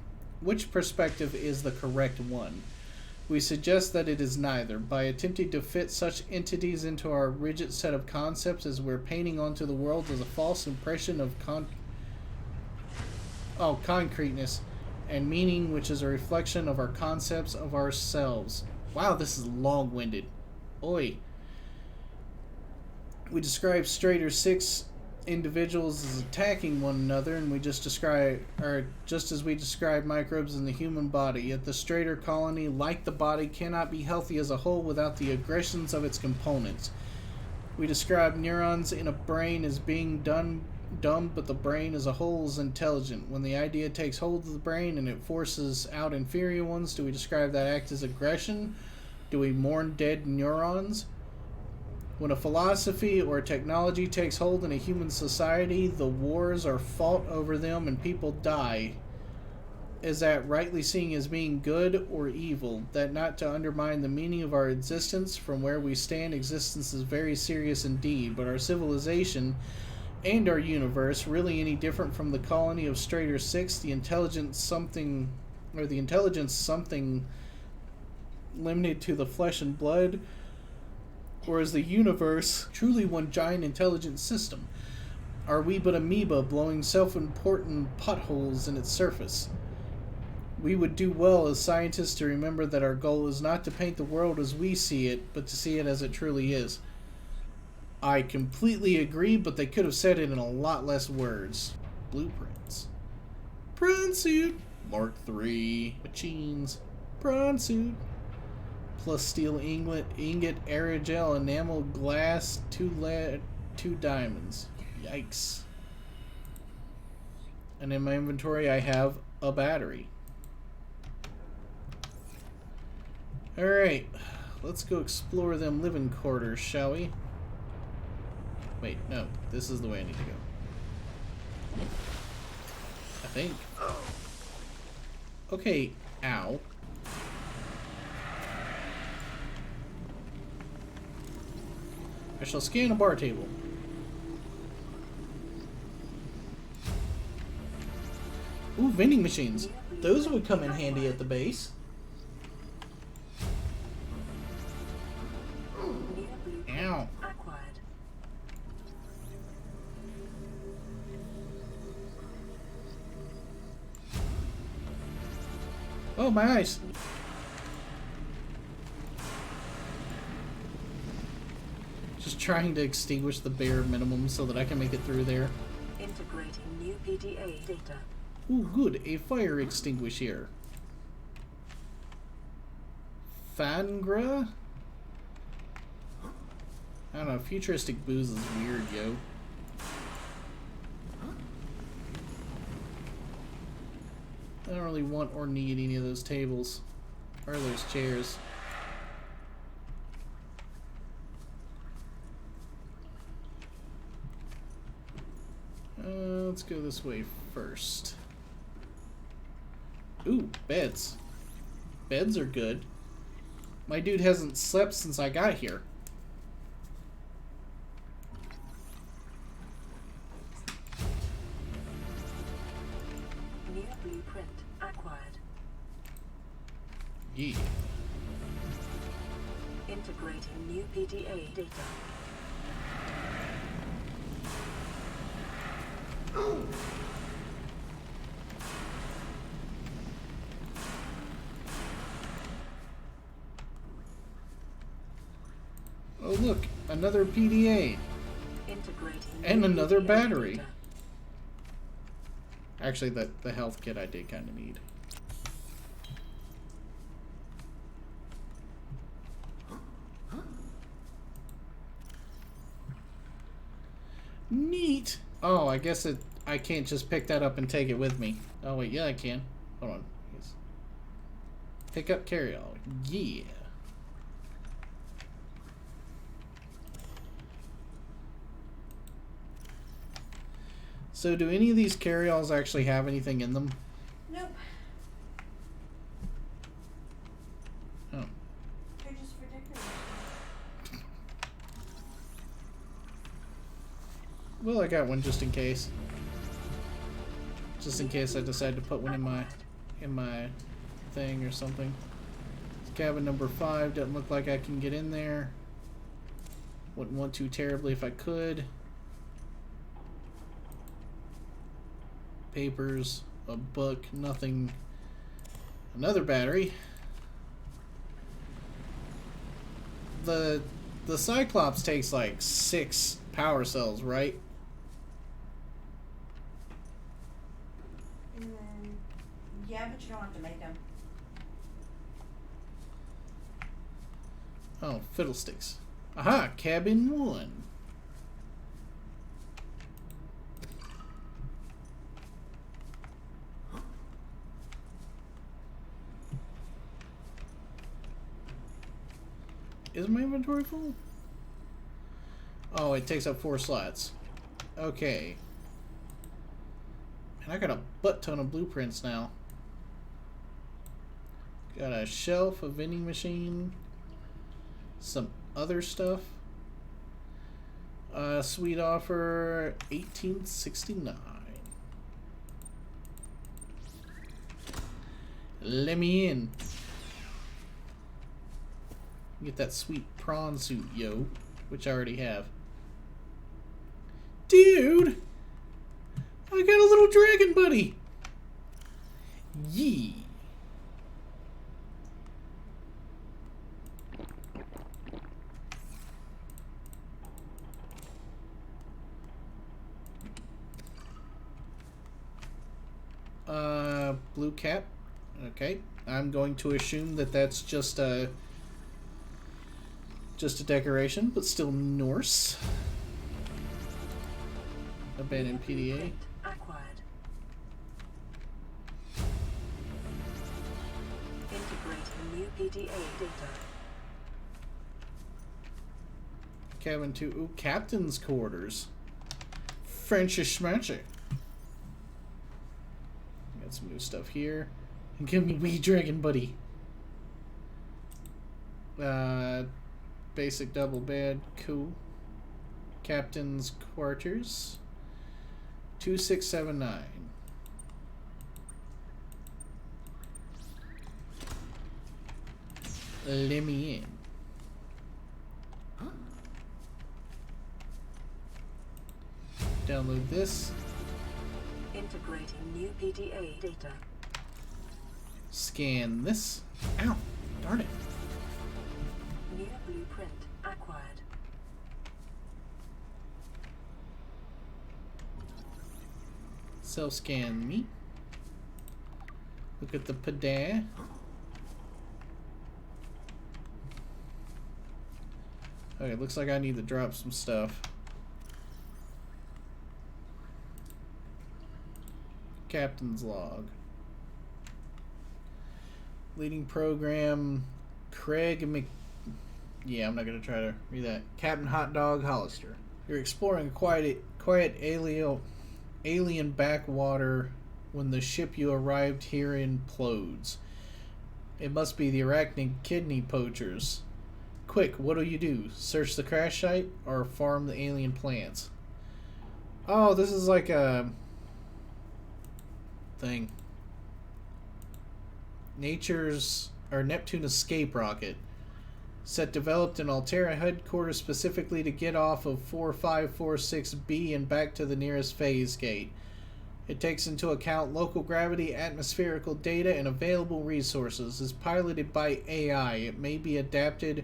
S2: Which perspective is the correct one? We suggest that it is neither. By attempting to fit such entities into our rigid set of concepts as we're painting onto the world as a false impression of concreteness and meaning, which is a reflection of our concepts of ourselves. Wow, this is long-winded. Oi. We describe Strader 6 individuals as attacking one another, and we just as we describe microbes in the human body. Yet the Strader colony, like the body, cannot be healthy as a whole without the aggressions of its components. We describe neurons in a brain as being dumb, but the brain as a whole is intelligent. When the idea takes hold of the brain and it forces out inferior ones, do we describe that act as aggression? Do we mourn dead neurons? When a philosophy or technology takes hold in a human society, the wars are fought over them and people die. Is that rightly seen as being good or evil? That not to undermine the meaning of our existence, from where we stand, existence is very serious indeed, but our civilization and our universe, really any different from the colony of Strader 6, the intelligence something limited to the flesh and blood? Or is the universe truly one giant intelligent system? Are we but amoeba blowing self-important potholes in its surface? We would do well as scientists to remember that our goal is not to paint the world as we see it, but to see it as it truly is. I completely agree, but they could have said it in a lot less words. Blueprints. Prawn suit. Mark III. Machines. Prawn suit. Plus steel ingot, aerogel, enamel, glass, 2 lead, 2 diamonds. Yikes. And in my inventory I have a battery. Alright, let's go explore them living quarters, shall we? Wait, no, this is the way I need to go. I think. Okay, ow. I shall scan a bar table. Ooh, vending machines. Those would come in handy at the base. Ow. Oh, my eyes. Just trying to extinguish the bare minimum so that I can make it through there.
S4: Integrating new PDA data.
S2: Ooh, good. A fire extinguisher. Fangra? I don't know. Futuristic booze is weird, yo. I don't really want or need any of those tables. Or those chairs. Let's go this way first. Ooh, beds. Beds are good. My dude hasn't slept since I got here.
S4: New blueprint acquired.
S2: Yeah.
S4: Integrating new PDA data.
S2: Oh look, another PDA.
S4: Integrating
S2: And
S4: new
S2: another
S4: PDA
S2: battery.
S4: data.
S2: Actually, the health kit I did kind of need. Neat. Oh, I guess I can't just pick that up and take it with me. Oh wait, yeah I can. Hold on. Yes. Pick up carry-all. Yeah. So do any of these carry-alls actually have anything in them?
S1: Nope.
S2: Oh.
S1: They're just ridiculous.
S2: Well, I got one just in case. Just in case I decide to put one in my thing or something. Cabin number 5 doesn't look like I can get in there. Wouldn't want to terribly if I could. Papers, a book, nothing. Another battery. The Cyclops takes like 6 power cells, right?
S1: Yeah, but you don't have to make them.
S2: Oh, fiddlesticks. Aha, cabin 1. Is my inventory full? Oh, it takes up 4 slots. Okay. And I got a butt ton of blueprints now. Got a shelf, a vending machine, some other stuff. Sweet offer, 1869. Let me in. Get that sweet prawn suit, yo, which I already have. Dude, I got a little dragon buddy. Yee. Blue cap. Okay, I'm going to assume that that's just a decoration, but still Norse. Abandoned PDA.
S4: Acquired. Integrating new PDA data.
S2: Cabin 2. Ooh, captain's quarters. Frenchish magic. Got some new stuff here. Give me wee dragon buddy. Basic double bed. Cool. Captain's quarters. 2679. Let me in. Download this.
S4: Integrating new PDA data.
S2: Scan this. Ow! Darn it.
S4: New blueprint acquired.
S2: Self-scan me. Look at the pedal. Okay, looks like I need to drop some stuff. Captain's log. Leading program, Craig Mc... Yeah, I'm not going to try to read that. Captain Hot Dog Hollister. You're exploring a quiet alien backwater when the ship you arrived here implodes. It must be the arachnid kidney poachers. Quick, what'll you do? Search the crash site or farm the alien plants? Oh, this is like a thing. Neptune escape rocket. Set developed in Altera headquarters specifically to get off of 4546B and back to the nearest phase gate. It takes into account local gravity, atmospherical data, and available resources. Is piloted by AI. It may be adapted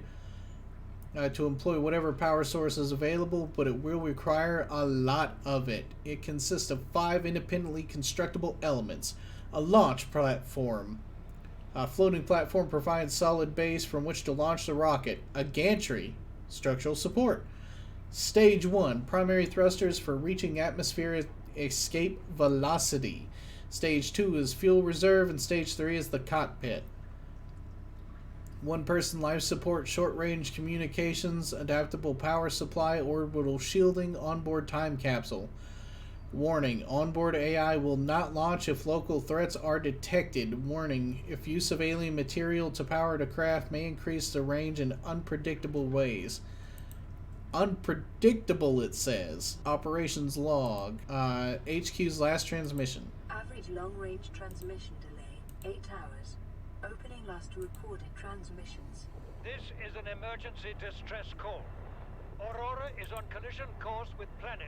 S2: to employ whatever power source is available, but it will require a lot of it. It consists of 5 independently constructible elements. A launch platform. A floating platform provides solid base from which to launch the rocket. A gantry. Structural support. Stage 1. Primary thrusters for reaching atmospheric escape velocity. Stage 2 is fuel reserve, and Stage 3 is the cockpit. 1-person life support, short-range communications, adaptable power supply, orbital shielding, onboard time capsule. Warning, onboard AI will not launch if local threats are detected. Warning, if use of alien material to power the craft may increase the range in unpredictable ways. Unpredictable, it says. Operations log. HQ's last transmission.
S4: Average long-range transmission delay, 8 hours. Opening last recorded transmissions.
S9: This is an emergency distress call. Aurora is on collision course with planet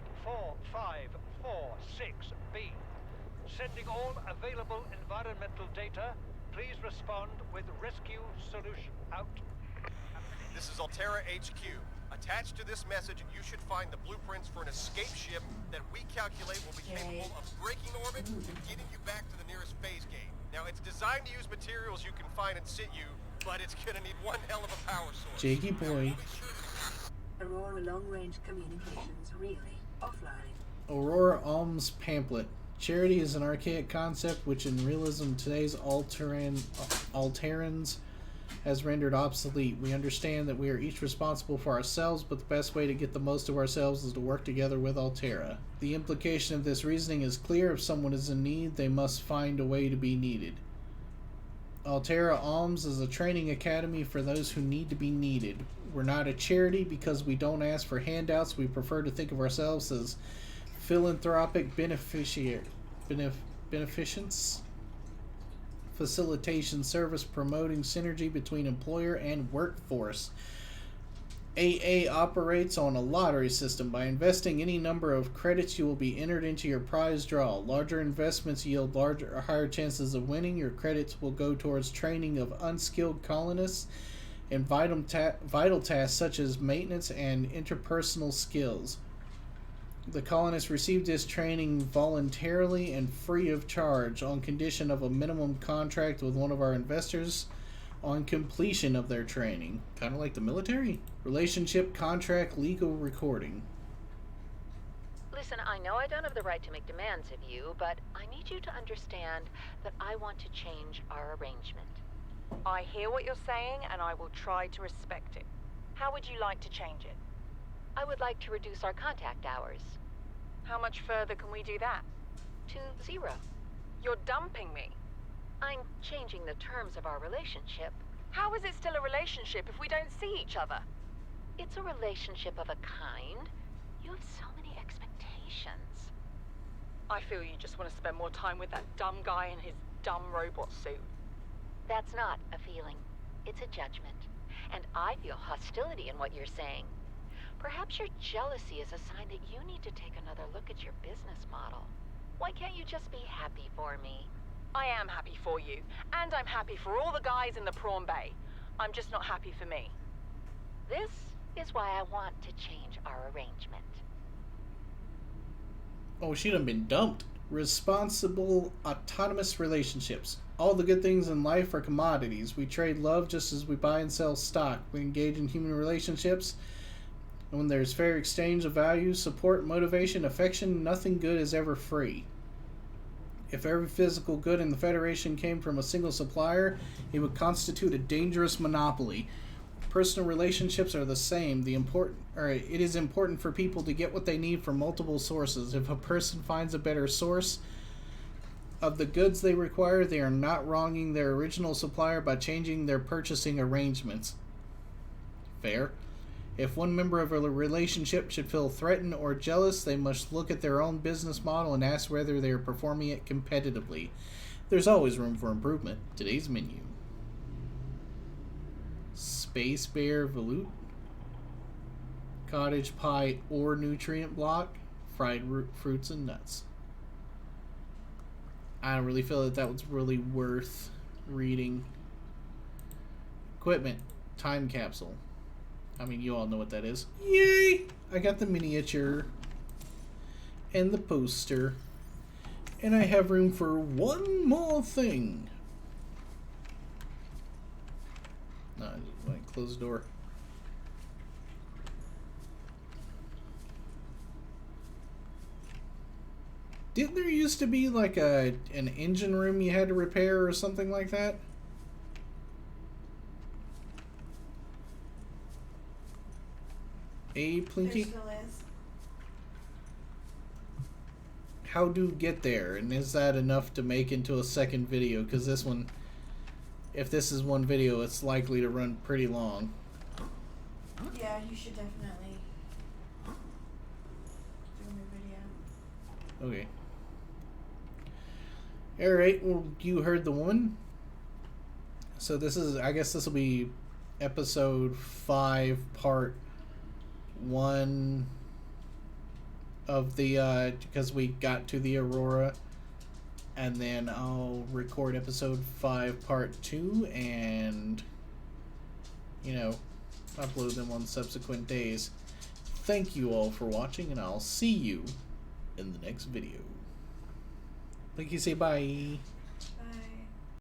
S9: 4546B. Sending all available environmental data. Please respond with rescue solution. Out.
S5: This is Altera HQ. Attached to this message, you should find the blueprints for an escape ship that we calculate will be capable of breaking orbit and getting you back to the nearest phase gate. Now, it's designed to use materials you can find in situ, but it's gonna need one hell of a power source.
S2: Jakey boy.
S4: Aurora long-range communications really offline.
S2: Aurora Alms Pamphlet. Charity is an archaic concept which in realism today's Alterans has rendered obsolete. We understand that we are each responsible for ourselves, but the best way to get the most of ourselves is to work together with Altera. The implication of this reasoning is clear. If someone is in need, they must find a way to be needed. Altera Alms is a training academy for those who need to be needed. We're not a charity because we don't ask for handouts. We prefer to think of ourselves as philanthropic beneficence, facilitation service promoting synergy between employer and workforce. AA operates on a lottery system. By investing any number of credits, you will be entered into your prize draw. Larger investments yield larger or higher chances of winning. Your credits will go towards training of unskilled colonists in vital tasks such as maintenance and interpersonal skills. The colonists receive this training voluntarily and free of charge on condition of a minimum contract with one of our investors on completion of their training. Kind of like the military. Relationship, contract, legal recording.
S10: Listen, I know I don't have the right to make demands of you, but I need you to understand that I want to change our arrangement.
S8: I hear what you're saying, and I will try to respect it. How would you like to change it?
S10: I would like to reduce our contact hours.
S8: How much further can we do that?
S10: To 0.
S8: You're dumping me.
S10: I'm changing the terms of our relationship.
S8: How is it still a relationship if we don't see each other?
S10: It's a relationship of a kind. You have so many expectations.
S8: I feel you just want to spend more time with that dumb guy in his dumb robot suit.
S10: That's not a feeling. It's a judgment. And I feel hostility in what you're saying. Perhaps your jealousy is a sign that you need to take another look at your business model. Why can't you just be happy for me?
S8: I am happy for you, and I'm happy for all the guys in the prawn bay. I'm just not happy for me.
S10: This is why I want to change our arrangement.
S2: Oh, she done been dumped. Responsible, autonomous relationships. All the good things in life are commodities. We trade love just as we buy and sell stock. We engage in human relationships. And when there's fair exchange of values, support, motivation, affection, nothing good is ever free. If every physical good in the Federation came from a single supplier, it would constitute a dangerous monopoly. Personal relationships are the same. It is important for people to get what they need from multiple sources. If a person finds a better source of the goods they require, they are not wronging their original supplier by changing their purchasing arrangements. Fair. If one member of a relationship should feel threatened or jealous, they must look at their own business model and ask whether they are performing it competitively. There's always room for improvement. Today's menu. Space Bear Veloute, Cottage Pie or Nutrient Block, Fried Fruits and Nuts. I don't really feel that was really worth reading. Equipment, Time Capsule. I mean, you all know what that is. Yay! I got the miniature and the poster. And I have room for one more thing. No, I just want to close the door. Didn't there used to be like an engine room you had to repair or something like that? Plinky?
S1: There still is.
S2: How do get there? And is that enough to make into a second video? Because this one, if this is one video, it's likely to run pretty long.
S1: Yeah, you should definitely do a new video.
S2: Okay. Alright, well, you heard the woman. So this is, I guess this will be episode 5, part 1 of the, because we got to the Aurora. And then I'll record episode 5, part 2, and, you know, upload them on subsequent days. Thank you all for watching, and I'll see you in the next video. Like you say bye.